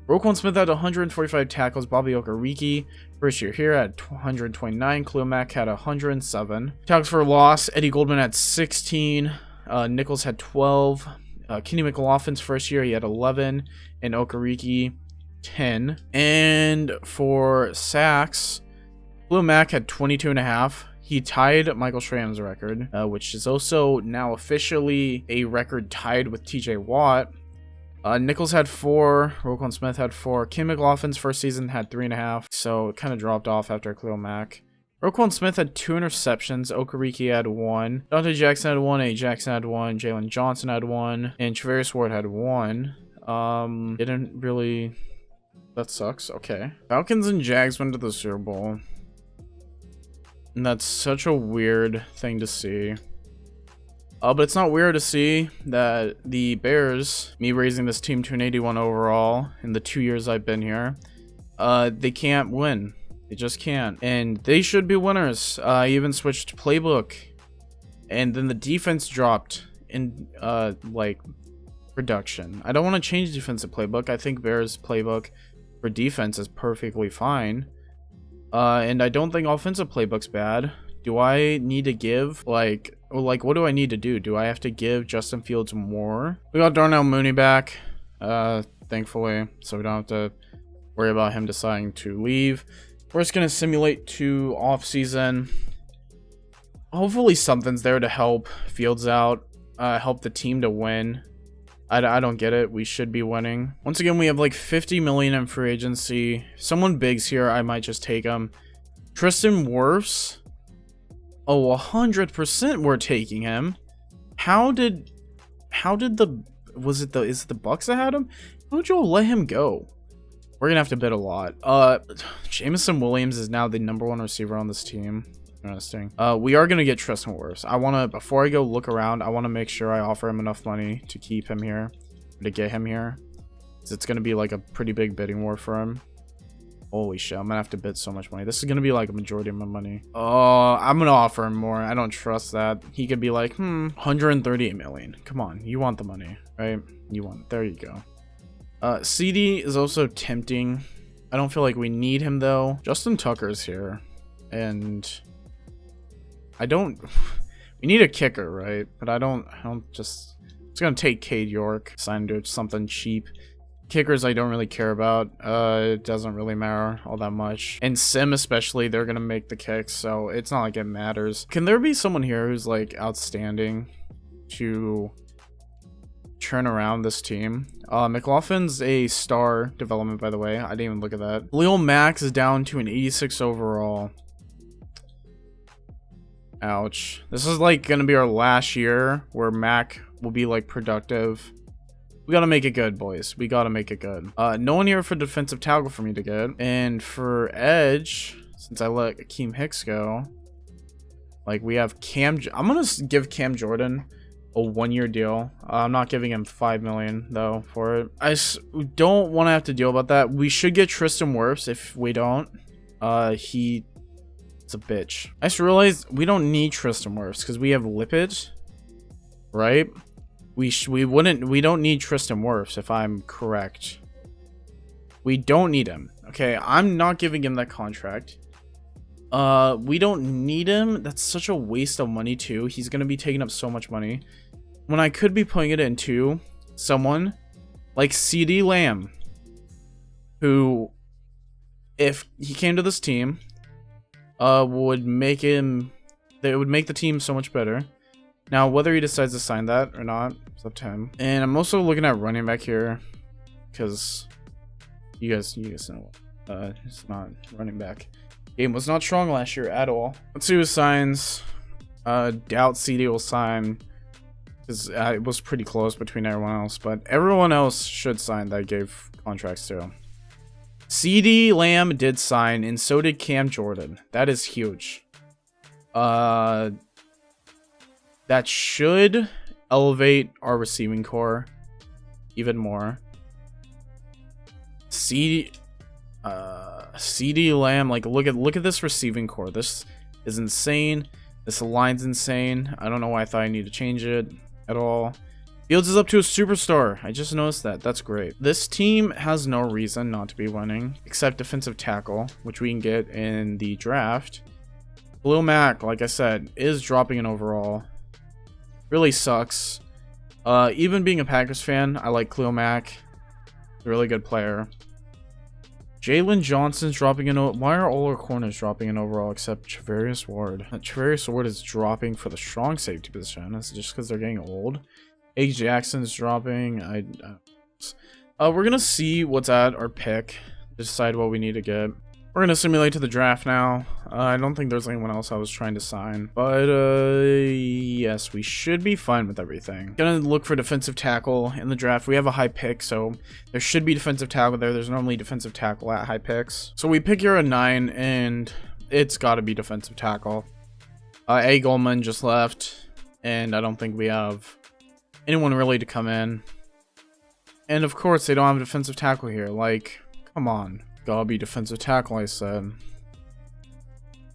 Roquan Smith had 145 tackles. Bobby Okereke, first year here, had 129. Khalil Mack had 107. Tackles for loss, Eddie Goldman had 16. Nichols had 12. Kenny McLaughlin's first year, he had 11. And Okereke, 10. And for sacks, Khalil Mack had 22.5. He tied Michael Straham's record, which is also now officially a record tied with TJ Watt. Nichols had 4. Roquan Smith had 4. Kim McLaughlin's first season had 3.5. So it kind of dropped off after Khalil Mack. Roquan Smith had 2 interceptions. Okereke had 1. Dante Jackson had 1. A. Jackson had 1. Jalen Johnson had 1. And Travarius Ward had 1. Didn't really... That sucks. Okay. Falcons and Jags went to the Super Bowl. And that's such a weird thing to see. But it's not weird to see that the Bears, me raising this team to an 81 overall in the 2 years I've been here, they can't win. They just can't. And they should be winners. I even switched playbook. And then the defense dropped in, like, production. I don't want to change defensive playbook. I think Bears playbook for defense is perfectly fine. And I don't think offensive playbook's bad. Do I need to give, like, what do I need to do? Do I have to give Justin Fields more? We got Darnell Mooney back, thankfully, so we don't have to worry about him deciding to leave. We're just going to simulate to off-season. Hopefully something's there to help Fields out. help the team to win. I don't get it. We should be winning. Once again, we have like 50 million in free agency. If someone big's here, I might just take him. Tristan Wirfs. Oh, 100% we're taking him. How did the, is it the Bucks that had him? How would y'all let him go? We're gonna have to bid a lot. Jameson Williams is now the #1 receiver on this team. Interesting. We are gonna get Tristan Wirfs. Before I go look around, I wanna make sure I offer him enough money to keep him here, to get him here. 'Cause it's gonna be like a pretty big bidding war for him. Holy shit, I'm gonna have to bid so much money. This is gonna be like a majority of my money. Oh, I'm gonna offer him more. I don't trust that. He could be like, 138 million. Come on, you want the money, right? You want it. There you go. CD is also tempting. I don't feel like we need him though. Justin Tucker's here, and we need a kicker, right? But I don't just, it's gonna take Cade York, sign to something cheap. Kickers I don't really care about. It doesn't really matter all that much. And Sim especially, they're gonna make the kicks, so it's not like it matters. Can there be someone here who's like outstanding to turn around this team? McLaughlin's a star development, by the way. I didn't even look at that. Lil Max is down to an 86 overall. Ouch. This is like gonna be our last year where Mac will be like productive. We gotta make it good, boys. We gotta make it good. No one here for defensive tackle for me to get. And for edge, since I let Akeem Hicks go, like we have Cam. I'm gonna give Cam Jordan a 1-year deal. I'm not giving him 5 million though for it. I don't want to have to deal about that. We should get Tristan Wirfs. If we don't, it's a bitch. I just realized we don't need Tristan Wirfs because we have Lippett, right? We don't need Tristan Wirfs, if I'm correct. We don't need him. Okay, I'm not giving him that contract. We don't need him. That's such a waste of money too. He's gonna be taking up so much money when I could be putting it into someone like CD Lamb, who, if he came to this team, would make the team so much better. Now, whether he decides to sign that or not, it's up to him. And I'm also looking at running back here, because you guys know it's not running back. Game was not strong last year at all. Let's see who signs. Doubt CD will sign, because it was pretty close between everyone else, but everyone else should sign that I gave contracts to. CD Lamb did sign, and so did Cam Jordan. That is huge. That should elevate our receiving core even more. CD Lamb, like look at this receiving core. This is insane. This line's insane. I don't know why I thought I need to change it at all. Fields is up to a superstar. I just noticed that. That's great. This team has no reason not to be winning except defensive tackle, which we can get in the draft. Blue Mac, like I said, is dropping an overall. Really sucks. Even being a Packers fan, I like Khalil Mack. He's a really good player. Jalen Johnson's dropping in. Why are all our corners dropping in overall except Travarius Ward? Travarius Ward is dropping for the strong safety position. Is it just because they're getting old? A. Jackson's dropping. We're gonna see what's at our pick to decide what we need to get. We're gonna simulate to the draft now. I don't think there's anyone else I was trying to sign, but yes, we should be fine with everything. Gonna look for defensive tackle in the draft. We have a high pick, so there should be defensive tackle there. There's normally defensive tackle at high picks, so we pick here at 9, and it's got to be defensive tackle. A. Goldman just left, and I don't think we have anyone really to come in. And of course, they don't have a defensive tackle here. Like, come on. Gotta be defensive tackle, I said.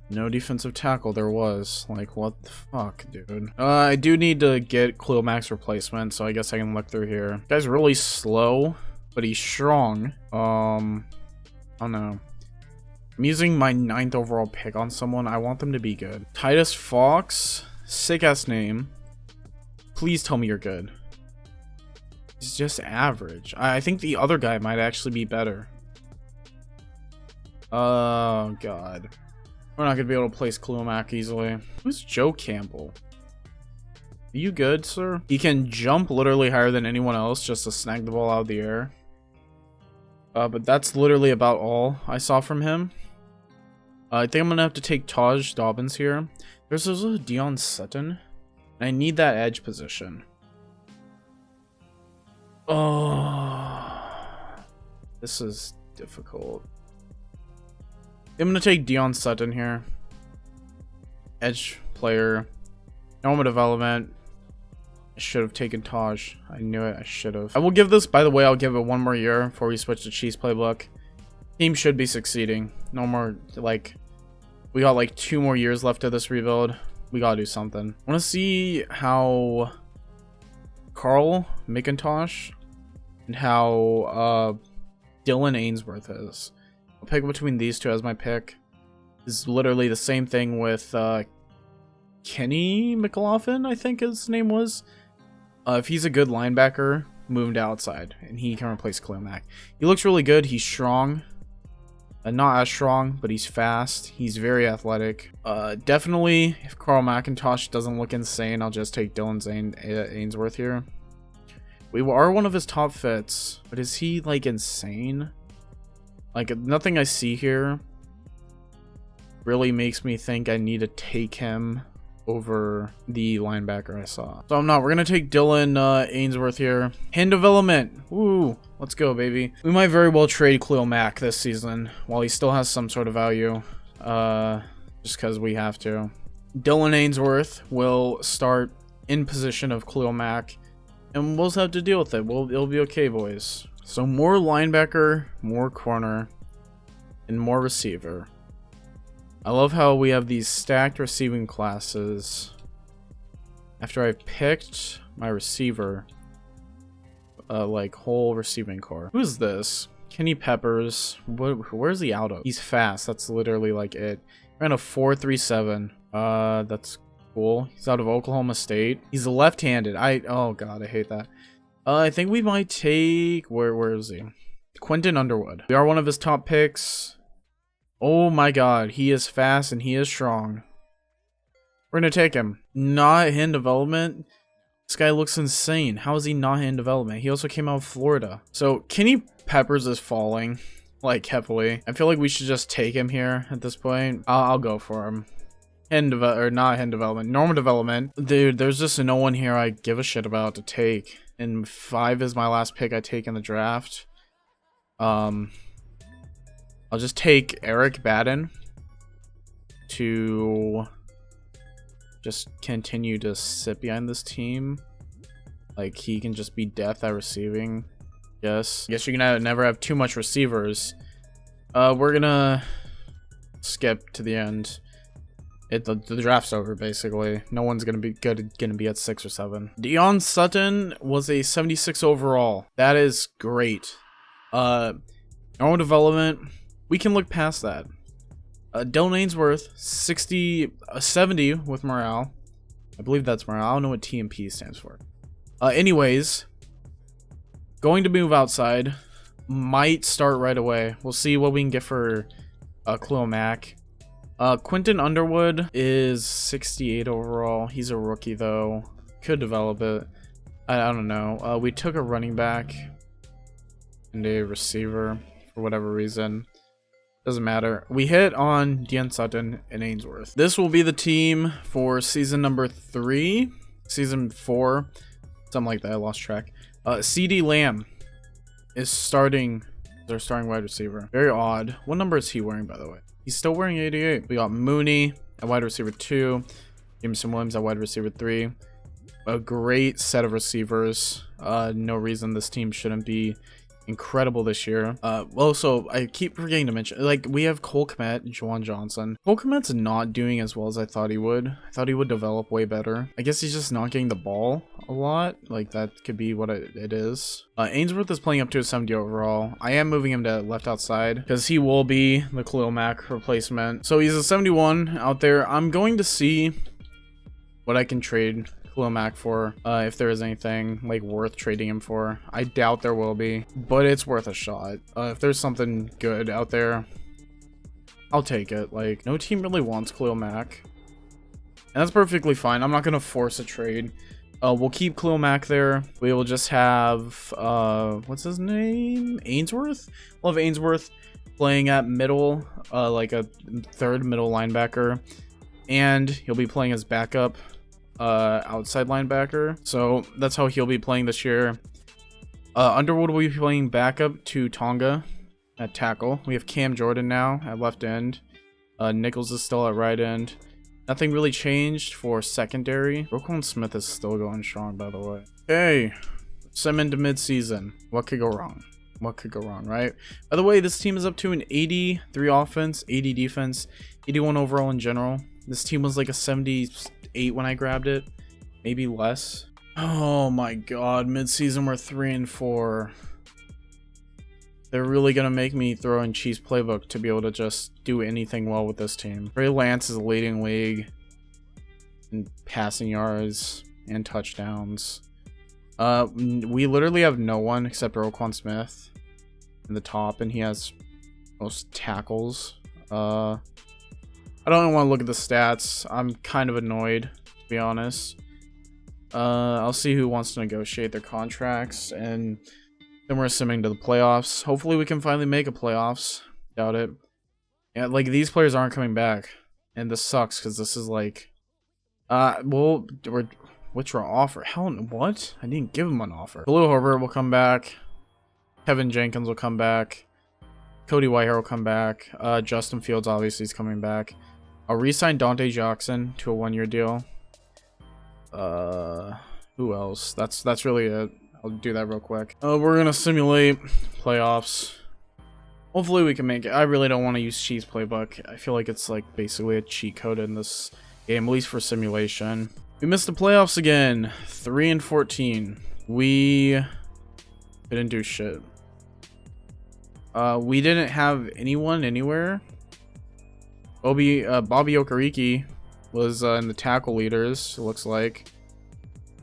No defensive tackle there was. Like, what the fuck, dude? I do need to get Khalil Mack's replacement, so I guess I can look through here. Guy's really slow, but he's strong. I don't know. I'm using my 9th overall pick on someone. I want them to be good. Titus Fox. Sick-ass name. Please tell me you're good. He's just average. I think the other guy might actually be better. Oh, God. We're not going to be able to place Khalil Mack easily. Who's Joe Campbell? Are you good, sir? He can jump literally higher than anyone else just to snag the ball out of the air. But that's literally about all I saw from him. I think I'm gonna have to take Taj Dobbins here. There's also Deion Sutton. And I need that edge position. Oh, this is difficult. I'm gonna take Deion Sutton here. Edge player. Normal development. I should have taken Taj. I knew it. I should have. I will give this, by the way, I'll give it one more year before we switch to Chiefs playbook. Team should be succeeding. No more, like, we got like 2 more years left of this rebuild. We gotta do something. I want to see how Carl McIntosh and how Dylan Ainsworth is. I'll pick between these two as my pick. Is literally the same thing with Kenny McLaughlin, I think his name was. If he's a good linebacker, move him to outside, and he can replace Khalil Mack. He looks really good. He's strong. Not as strong, but he's fast. He's very athletic. Definitely, if Carl McIntosh doesn't look insane, I'll just take Dylan Ainsworth here. We are one of his top fits, but is he, like, insane? Like, nothing I see here really makes me think I need to take him over the linebacker I saw. So I'm not. We're gonna take Dylan Ainsworth here. Hand development. Woo, let's go, baby. We might very well trade Khalil Mack this season while he still has some sort of value, just because we have to. Dylan Ainsworth will start in position of Khalil Mack, and we'll just have to deal with it. It'll be okay, boys. So more linebacker, more corner, and more receiver. I love how we have these stacked receiving classes. After I picked my receiver, like whole receiving core. Who is this? Kenny Peppers. Where's he out of? He's fast. That's literally like it. Ran a 4.37. That's cool. He's out of Oklahoma State. He's left-handed. Oh god, I hate that. I think we might take where is he? Quentin Underwood. We are one of his top picks. Oh my god, he is fast and he is strong. We're gonna take him. Not hand development. This guy looks insane. How is he not hand development? He also came out of Florida. So Kenny Peppers is falling, like, heavily. I feel like we should just take him here at this point. I'll go for him. Not hand development. Normal development. Dude, there's just no one here I give a shit about to take. And 5 is my last pick I take in the draft. I'll just take Eric Madden to just continue to sit behind this team. Like, he can just be death at receiving. Yes. Guess you're gonna never have too much receivers. We're gonna skip to the end. The draft's over, basically. No one's gonna be at 6 or 7. Deion Sutton was a 76 overall. That is great. Normal development. We can look past that. Dylan Ainsworth, 70 with morale. I believe that's morale. I don't know what TMP stands for. Anyways, going to move outside. Might start right away. We'll see what we can get for Khalil Mack. Quentin Underwood is 68 overall. He's a rookie, though. Could develop it. I don't know. We took a running back and a receiver for whatever reason. Doesn't matter. We hit on Deion Sutton and Ainsworth. This will be the team for season number 3. Season 4. Something like that. I lost track. CD Lamb is starting. Their starting wide receiver. Very odd. What number is he wearing, by the way? He's still wearing 88. We got Mooney at wide receiver 2. Jameson Williams at wide receiver 3. A great set of receivers. No reason this team shouldn't be incredible this year. Also, I keep forgetting to mention, like, we have Cole Kmet and Juwan Johnson. Cole Kmet's not doing as well as I thought he would. I thought he would develop way better. I guess he's just not getting the ball a lot. Like, that could be what it is. Ainsworth is playing up to a 70 overall. I am moving him to left outside because he will be the Khalil Mack replacement. So he's a 71 out there. I'm going to see what I can trade Khalil Mack for, if there is anything like worth trading him for. I doubt there will be, but it's worth a shot. If there's something good out there, I'll take it. Like, no team really wants Khalil Mack, and that's perfectly fine. I'm not gonna force a trade We'll keep Khalil Mack there. We will just have what's his name? Ainsworth. We'll have Ainsworth playing at middle, like a third middle linebacker, and he'll be playing as backup outside linebacker. So that's how he'll be playing this year. Underwood will be playing backup to Tonga at tackle. We have Cam Jordan now at left end. Nichols is still at right end. Nothing really changed for secondary. Roquan Smith is still going strong, by the way. Okay, send into mid-season. What could go wrong? What could go wrong, right? By the way, this team is up to an 83 offense, 80 defense, 81 overall in general. This team was like a 78 when I grabbed it, maybe less. Oh my god, mid-season we're 3-4. They're really gonna make me throw in Chiefs playbook to be able to just do anything well with this team. Trey Lance is leading league in passing yards and touchdowns. We literally have no one except Roquan Smith in the top, and he has most tackles. I don't want to look at the stats. I'm kind of annoyed, to be honest. I'll see who wants to negotiate their contracts, and then we're assuming to the playoffs. Hopefully we can finally make a playoffs. Doubt it. Yeah, like, these players aren't coming back, and this sucks because this is like, well, we're withdraw offer. Hell, what? I didn't give him an offer. Khalil Herbert will come back. Kevin Jenkins will come back. Cody Whitehair will come back. Justin Fields obviously is coming back. I'll re-sign Dante Jackson to a 1-year deal. Who else? That's really it. I'll do that real quick. We're gonna simulate playoffs. Hopefully we can make it. I really don't want to use Chiefs playbook. I feel like it's like basically a cheat code in this game, at least for simulation. We missed the playoffs again. 3-14. We didn't do shit. We didn't have anyone anywhere. Bobby Okereke was in the tackle leaders, it looks like.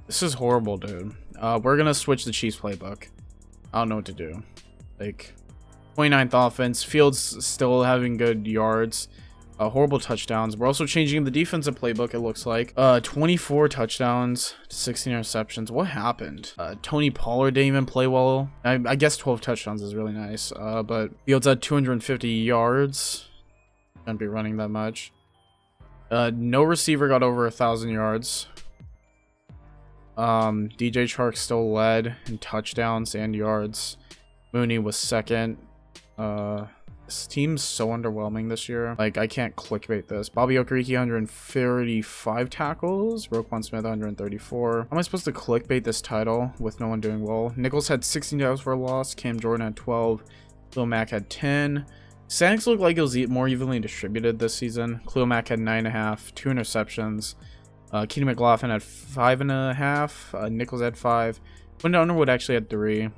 This is horrible, dude. We're gonna switch the Chiefs playbook. I don't know what to do. Like, 29th offense. Fields still having good yards. Horrible touchdowns. We're also changing the defensive playbook, it looks like. 24 touchdowns, 16 interceptions. What happened? Tony Pollard didn't even play well. I guess 12 touchdowns is really nice. But Fields had 250 yards. Can't be running that much. No receiver got over 1,000 yards. DJ Chark still led in touchdowns and yards. Mooney was second. This team's so underwhelming this year. Like, I can't clickbait this. Bobby Okereke 135 tackles. Roquan Smith 134. How am I supposed to clickbait this title with no one doing well? Nichols had 16 tackles for a loss. Cam Jordan had 12. Khalil Mack had 10. Sacks looked like it was more evenly distributed this season. Khalil Mack had 9.5, 2 interceptions. Kenny McLaughlin had 5.5. Nichols had 5. Quentin Underwood actually had 3.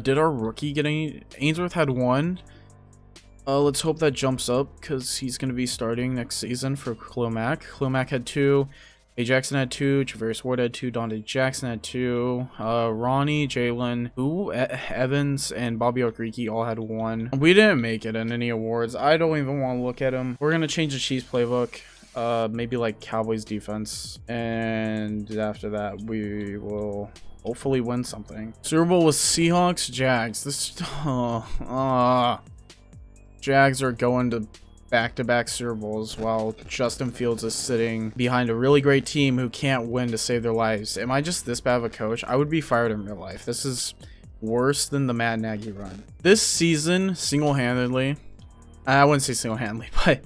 Did our rookie get any? Ainsworth had 1. Let's hope that jumps up because he's going to be starting next season for Khalil Mack. Khalil Mack had 2. A. Jackson had 2. Travaris Ward had 2. Dante Jackson had 2. Ronnie, Jalen, Evans, and Bobby Okereke all had 1. We didn't make it in any awards. I don't even want to look at them. We're going to change the Chiefs playbook. Maybe like Cowboys defense. And after that, we will hopefully win something. Super Bowl was Seahawks, Jags. Jags are going to back-to-back Super Bowls while Justin Fields is sitting behind a really great team who can't win to save their lives. Am I just this bad of a coach? I would be fired in real life. This is worse than the Matt Nagy run. This season, single-handedly, I wouldn't say single-handedly, but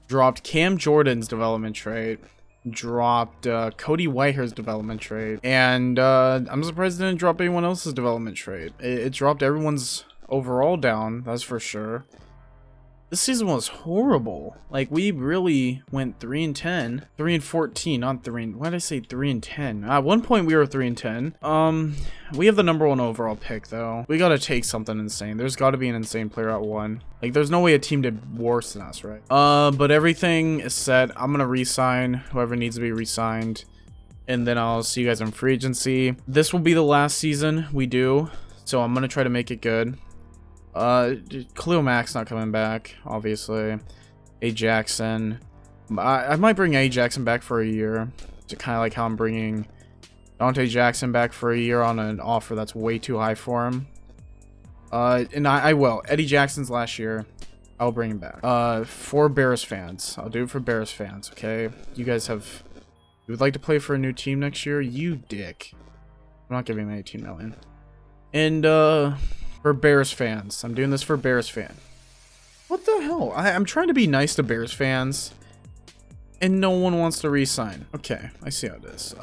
dropped Cam Jordan's development trait, dropped Cody Whitehair's development trait, and I'm surprised it didn't drop anyone else's development trait. It dropped everyone's overall down, that's for sure. This season was horrible. Like, we really went 3-10, 3-14, not 3. Why did I say 3-10? At one point we were 3-10. We have the #1 overall pick though. We gotta take something insane. There's gotta be an insane player at 1. Like, there's no way a team did worse than us, right? But everything is set. I'm gonna re-sign whoever needs to be re-signed, and then I'll see you guys in free agency. This will be the last season we do, so I'm gonna try to make it good. Khalil Mack's not coming back, obviously. A. Jackson. I might bring A. Jackson back for a year. To kind of like how I'm bringing Dante Jackson back for a year on an offer that's way too high for him. And I will. Eddie Jackson's last year. I'll bring him back. For Bears fans. I'll do it for Bears fans, okay? You guys have... You would like to play for a new team next year? You dick. I'm not giving him 18 million. And, for Bears fans. I'm doing this for Bears fans. What the hell? I'm trying to be nice to Bears fans. And no one wants to re-sign. Okay, I see how it is.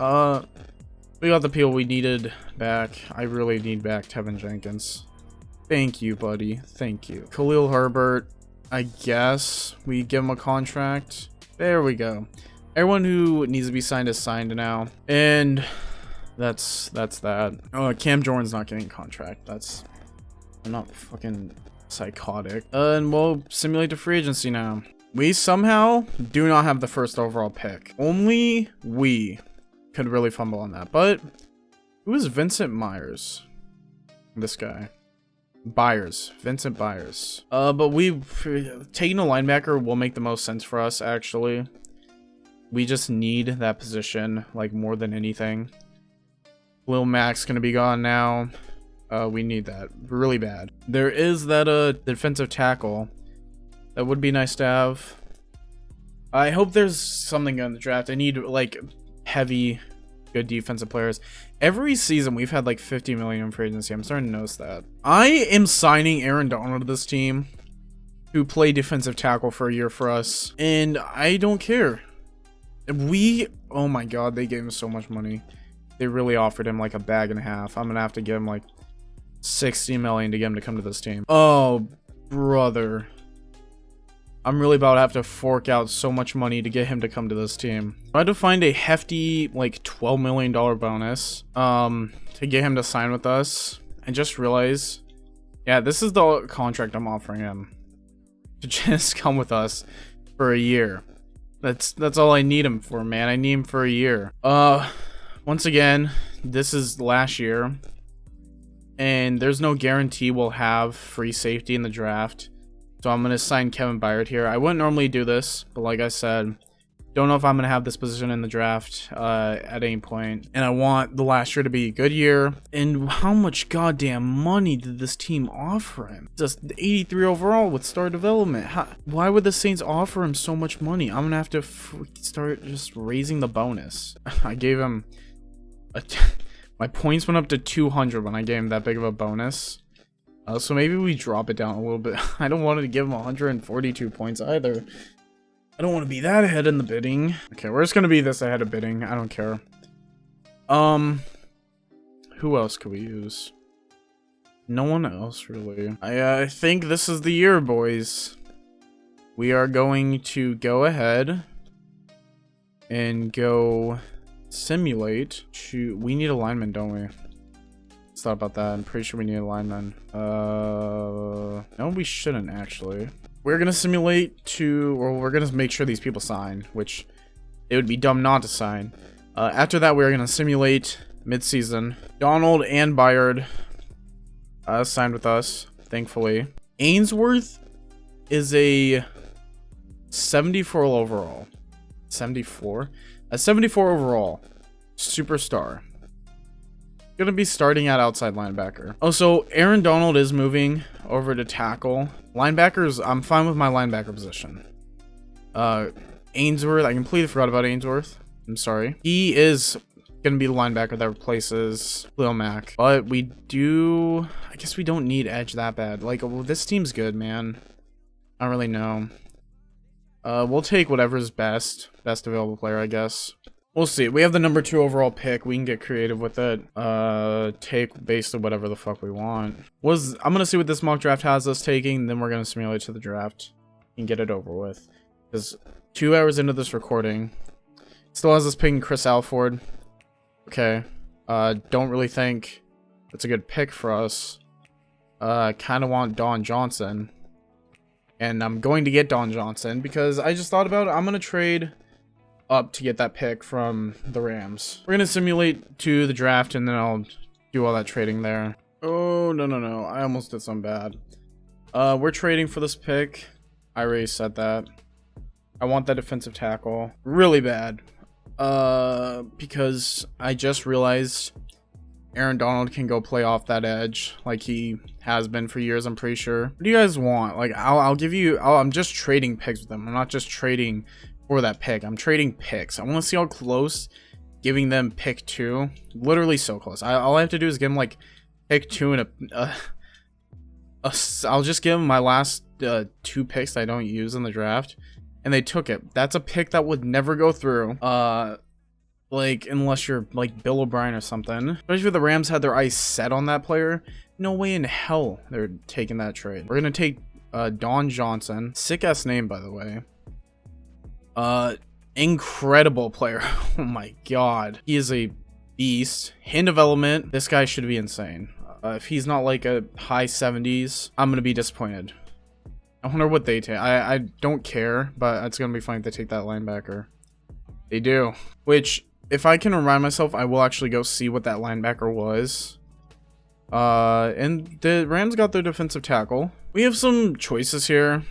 We got the people we needed back. I really need back Tevin Jenkins. Thank you, buddy. Thank you. Khalil Herbert. I guess we give him a contract. There we go. Everyone who needs to be signed is signed now. And that's that. Oh, Cam Jordan's not getting a contract. I'm not fucking psychotic. And we'll simulate the free agency now. We somehow do not have the first overall pick. Only we could really fumble on that. But who is Vincent Myers? This guy. Byers. Vincent Byers. But taking a linebacker will make the most sense for us, actually. We just need that position, like, more than anything. Lil Mac's gonna be gone now. We need that really bad. There is that defensive tackle that would be nice to have. I hope there's something on the draft. I need like heavy, good defensive players. Every season we've had like 50 million in free agency. I'm starting to notice that. I am signing Aaron Donald to this team to play defensive tackle for a year for us, and I don't care. Oh my god, they gave him so much money. They really offered him like a bag and a half. I'm gonna have to give him like 60 million to get him to come to this team. Oh, brother. I'm really about to have to fork out so much money to get him to come to this team. I had to find a hefty, like, $12 million bonus, to get him to sign with us. I just realized, yeah, this is the contract I'm offering him. To just come with us for a year. That's all I need him for, man. I need him for a year. Once again, this is last year. And there's no guarantee we'll have free safety in the draft. So I'm going to sign Kevin Byard here. I wouldn't normally do this, but like I said, don't know if I'm going to have this position in the draft at any point. And I want the last year to be a good year. And how much goddamn money did this team offer him? Just 83 overall with star development. Why would the Saints offer him so much money? I'm going to have to start just raising the bonus. I gave him... My points went up to 200 when I gave him that big of a bonus. So maybe we drop it down a little bit. I don't want to give him 142 points either. I don't want to be that ahead in the bidding. Okay, we're just going to be this ahead of bidding. I don't care. Who else could we use? No one else, really. I think this is the year, boys. We are going to go ahead and go simulate to... We need a lineman, don't we? Let's thought about that. I'm pretty sure we need a lineman. No, we shouldn't, actually. We're gonna simulate to... Or we're gonna make sure these people sign, which it would be dumb not to sign. After that, we're gonna simulate mid-season. Donald and Byard signed with us, thankfully. Ainsworth is a 74 overall. 74? A 74 overall. Superstar. Gonna be starting at outside linebacker. Oh, so Aaron Donald is moving over to tackle. Linebackers, I'm fine with my linebacker position. Ainsworth, I completely forgot about Ainsworth. I'm sorry. He is gonna be the linebacker that replaces Lil Mac. But we do... I guess we don't need edge that bad. Like, well, this team's good, man. I don't really know. We'll take whatever's best. Best available player, I guess. We'll see. We have the number 2 overall pick. We can get creative with it. Take basically whatever the fuck we want. I'm gonna see what this mock draft has us taking, then we're gonna simulate to the draft and get it over with. Because 2 hours into this recording, still has us picking Chris Alford. Okay. Don't really think it's a good pick for us. Kind of want Don Johnson. And I'm going to get Don Johnson because I just thought about it. I'm gonna trade up to get that pick from the Rams. We're gonna simulate to the draft and then I'll do all that trading there. Oh, no. I almost did something bad. We're trading for this pick. I already said that. I want that defensive tackle really bad. Because I just realized Aaron Donald can go play off that edge like he has been for years, I'm pretty sure. What do you guys want? Like, I'll give you... I'm just trading picks with them. I'm not just trading for that pick. I'm trading picks. I want to see how close giving them pick 2. Literally so close. All I have to do is give them, like, pick 2 and I'll just give them my last 2 picks that I don't use in the draft. And they took it. That's a pick that would never go through. Like, unless you're like Bill O'Brien or something. Especially if the Rams had their eyes set on that player. No way in hell they're taking that trade. We're gonna take Don Johnson. Sick ass name, by the way. Incredible player. Oh my god. He is a beast. Hand development. This guy should be insane. If he's not like a high 70s, I'm gonna be disappointed. I wonder what they take. I don't care, but it's gonna be fine if they take that linebacker. They do. Which, if I can remind myself, I will actually go see what that linebacker was. And the Rams got their defensive tackle. We have some choices here.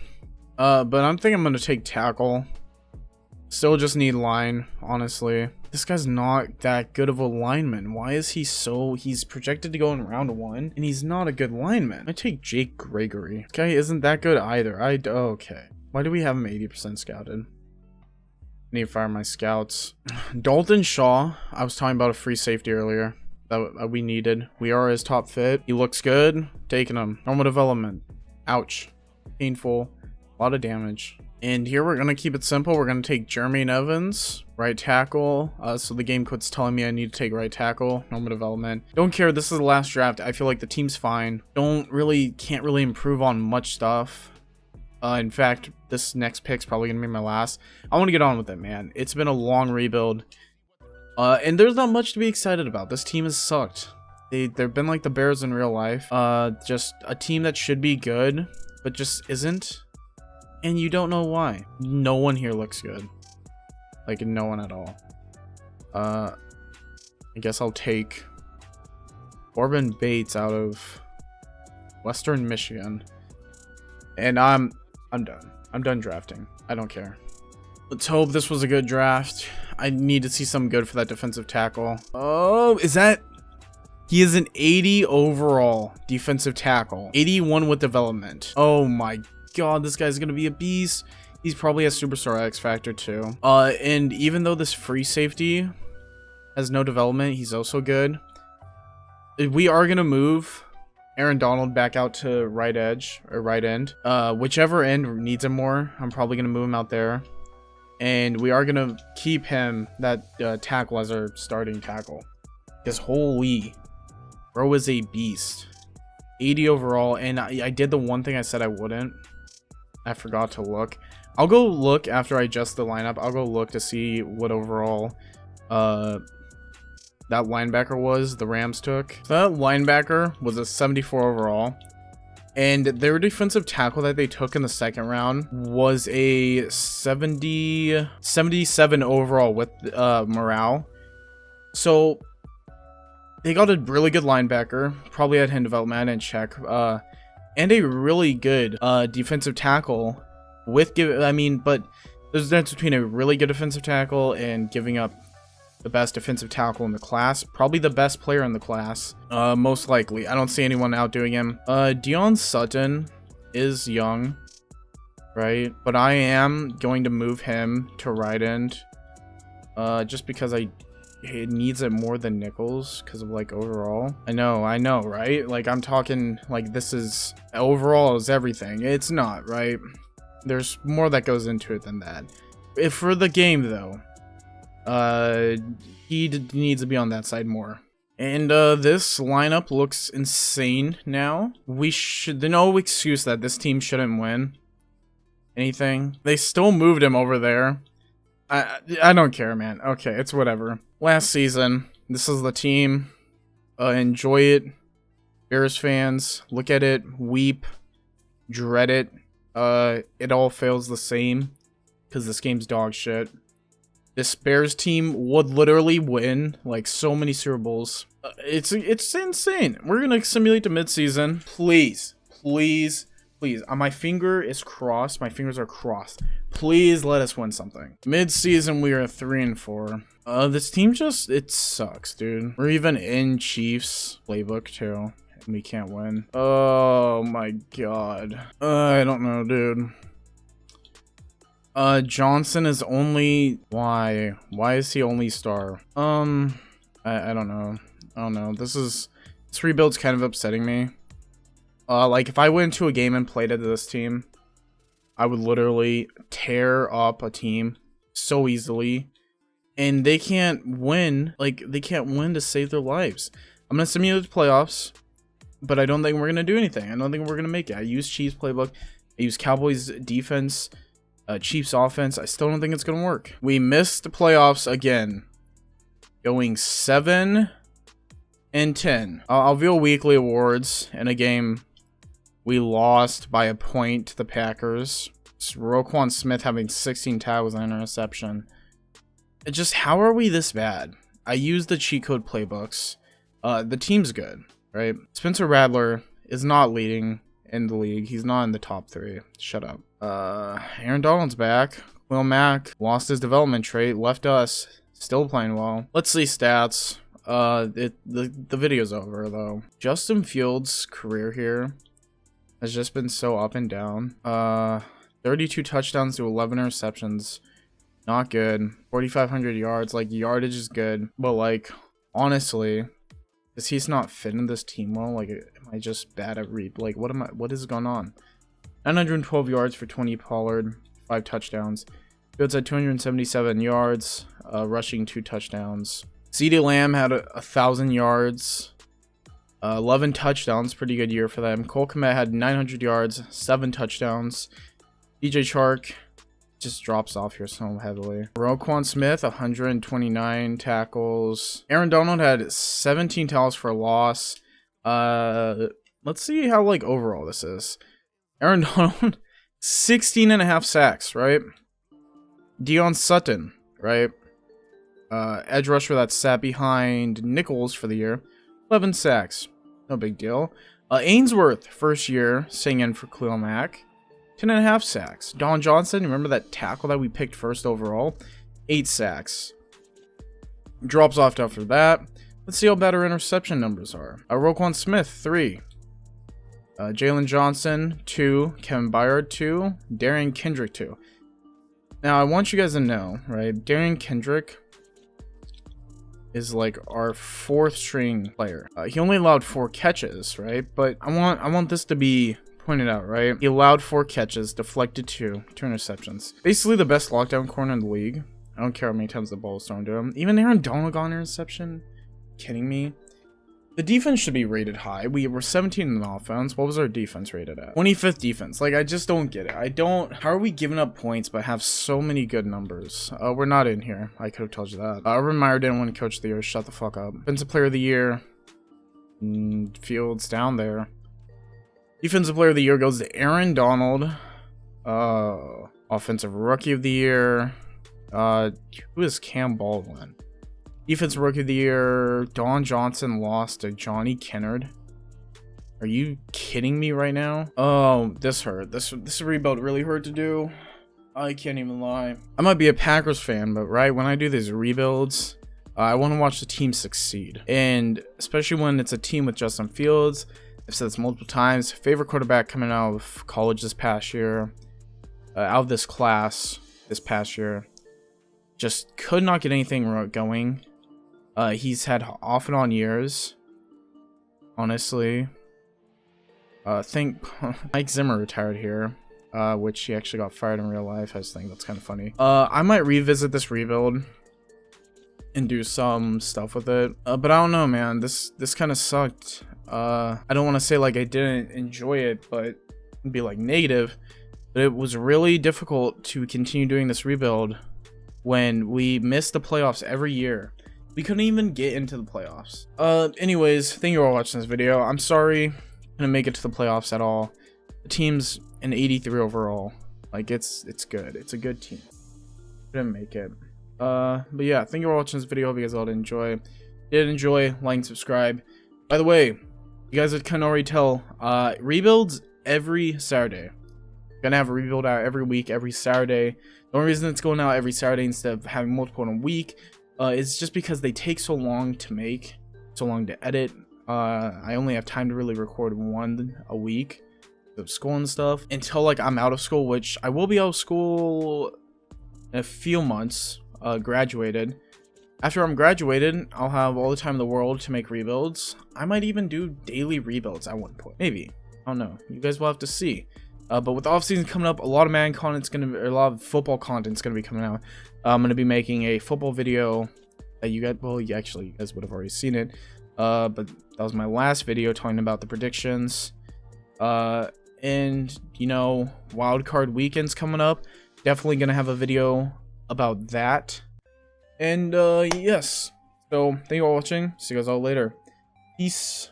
But I'm thinking I'm gonna take tackle. Still just need line, honestly. This guy's not that good of a lineman. Why is he so... He's projected to go in round 1, and he's not a good lineman. I take Jake Gregory. This guy isn't that good either. Okay. Why do we have him 80% scouted? I need to fire my scouts. Dalton Shaw. I was talking about a free safety earlier that we needed. We are his top fit. He looks good. Taking him. Normal development. Ouch. Painful. A lot of damage. And here we're going to keep it simple. We're going to take Jermaine Evans, right tackle. So the game quit's telling me I need to take right tackle. Normal development. Don't care. This is the last draft. I feel like the team's fine. Can't really improve on much stuff. In fact, this next pick's probably going to be my last. I want to get on with it, man. It's been a long rebuild. And there's not much to be excited about. This team has sucked. They've been like the Bears in real life. Just a team that should be good, but just isn't. And you don't know why. No one here looks good. Like, no one at all. I guess I'll take Corbin Bates out of Western Michigan. And I'm done. I'm done drafting. I don't care. Let's hope this was a good draft. I need to see something good for that defensive tackle. Oh, is that... He is an 80 overall defensive tackle. 81 with development. Oh my god, this guy's gonna be a beast. He's probably a superstar X Factor too. And even though this free safety has no development, he's also good. We are gonna move Aaron Donald back out to right edge or right end. Whichever end needs him more, I'm probably gonna move him out there. And we are gonna keep him that tackle as our starting tackle. Because holy, bro is a beast. 80 overall, and I did the one thing I said I wouldn't. I forgot to look. I'll go look after I adjust the lineup. I'll go look to see what overall that linebacker was the Rams took. So that linebacker was a 74 overall. And their defensive tackle that they took in the second round was a 77 overall with morale. So they got a really good linebacker. Probably had hand development, I didn't check. And a really good defensive tackle with but there's a difference between a really good defensive tackle and giving up the best defensive tackle in the class. Probably the best player in the class, most likely. I don't see anyone outdoing him. Deion Sutton is young, right? But I am going to move him to right end, just because it needs it more than Nichols because of like overall. I know, right? Like I'm talking like this is overall is everything. It's not, right? There's more that goes into it than that. If for the game though, he needs to be on that side more. And this lineup looks insane now. There's no excuse that this team shouldn't win anything. They still moved him over there. I don't care, man. Okay, it's whatever. Last season, this is the team. Enjoy it. Bears fans, look at it, weep, dread it. It all fails the same because this game's dog shit. This Bears team would literally win like so many Super Bowls. It's insane. We're gonna simulate the midseason. Please, Please, my finger is crossed. My fingers are crossed. Please let us win something. Mid-season, we are 3-4. This team just, it sucks, dude. We're even in Chiefs playbook too. And we can't win. Oh my god. I don't know, dude. Johnson is only, why is he only star? I don't know. I don't know. This rebuild's kind of upsetting me. Like if I went into a game and played at this team, I would literally tear up a team so easily, and they can't win. Like they can't win to save their lives. I'm gonna simulate the playoffs, but I don't think we're gonna do anything. I don't think we're gonna make it. I use Chiefs playbook. I use Cowboys defense, Chiefs offense. I still don't think it's gonna work. We missed the playoffs again, going 7-10. I'll view weekly awards in a game. We lost by a point to the Packers. Roquan Smith having 16 tackles and an interception. Just how are we this bad? I used the cheat code playbooks. The team's good, right? Spencer Rattler is not leading in the league. He's not in the top 3. Shut up. Aaron Donald's back. Will Mack lost his development trait. Left us. Still playing well. Let's see stats. The video's over though. Justin Fields' career here has just been so up and down. 32 touchdowns to 11 interceptions. Not good. 4,500 yards. Like, yardage is good. But, like, honestly, is he's not fitting this team well? Like, am I just bad at read? Like, what is going on? 912 yards for 20 Pollard. 5 touchdowns. Fields had 277 yards. Rushing 2 touchdowns. CeeDee Lamb had 1,000 yards. 11 touchdowns, pretty good year for them. Cole Kmet had 900 yards, 7 touchdowns. DJ Chark just drops off here so heavily. Roquan Smith, 129 tackles. Aaron Donald had 17 tackles for a loss. Let's see how, like, overall this is. Aaron Donald, 16.5 sacks, right? Deion Sutton, right? Edge rusher that sat behind Nichols for the year. 11 sacks. No big deal. Ainsworth, first year, sitting in for Khalil Mack. 10.5 sacks. Don Johnson, remember that tackle that we picked first overall? 8 sacks. Drops off after that. Let's see how bad our interception numbers are. Roquan Smith, 3. Jalen Johnson, 2. Kevin Byard, 2. Darian Kendrick, 2. Now, I want you guys to know, right? Darian Kendrick is like our 4th string player. He only allowed 4 catches, right? But I want this to be pointed out, right? He allowed 4 catches, deflected 2 interceptions. Basically the best lockdown corner in the league. I don't care how many times the ball was thrown to him. Even Aaron Donald got an interception. Kidding me? The defense should be rated high. We were 17 in offense. What was our defense rated at? 25th defense. Like, I just don't get it. How are we giving up points but have so many good numbers? We're not in here. I could have told you that. Urban Meyer didn't win Coach of the Year. Shut the fuck up. Defensive Player of the Year. Fields down there. Defensive Player of the Year goes to Aaron Donald. Offensive Rookie of the Year. Who is Cam Baldwin? Defensive Rookie of the Year, Don Johnson lost to Johnny Kennard. Are you kidding me right now? Oh, this hurt. This rebuild really hurt to do. I can't even lie. I might be a Packers fan, but right when I do these rebuilds, I want to watch the team succeed. And especially when it's a team with Justin Fields. I've said this multiple times. Favorite quarterback coming out of college this past year. Out of this class this past year. Just could not get anything going. He's had off and on years, honestly. I think Mike Zimmer retired here, which he actually got fired in real life. I just think that's kind of funny. I might revisit this rebuild and do some stuff with it. But I don't know, man. This kind of sucked. I don't want to say like I didn't enjoy it, but be like negative. But it was really difficult to continue doing this rebuild when we missed the playoffs every year. We couldn't even get into the playoffs. Anyways, thank you all for watching this video. I'm sorry I didn't make it to the playoffs at all. The team's an 83 overall. Like, it's good. It's a good team. Didn't make it. But yeah, thank you all for watching this video. Hope you guys all did enjoy. If you did enjoy, like and subscribe. By the way, you guys can already tell, rebuilds every Saturday. Gonna have a rebuild out every week, every Saturday. The only reason it's going out every Saturday instead of having multiple in a week is just because they take so long to make, so long to edit. I only have time to really record one a week of school and stuff until like I'm out of school, which I will be out of school in a few months, graduated. After I'm graduated, I'll have all the time in the world to make rebuilds. I might even do daily rebuilds at one point. Maybe. I don't know. You guys will have to see. But with off season coming up, a lot of Madden content's gonna be, or a lot of football content's gonna be coming out. I'm gonna be making a football video that you guys, well, you guys would have already seen it. But that was my last video talking about the predictions. And you know, wild card weekend's coming up. Definitely gonna have a video about that. And yes. So thank you all for watching. See you guys all later. Peace.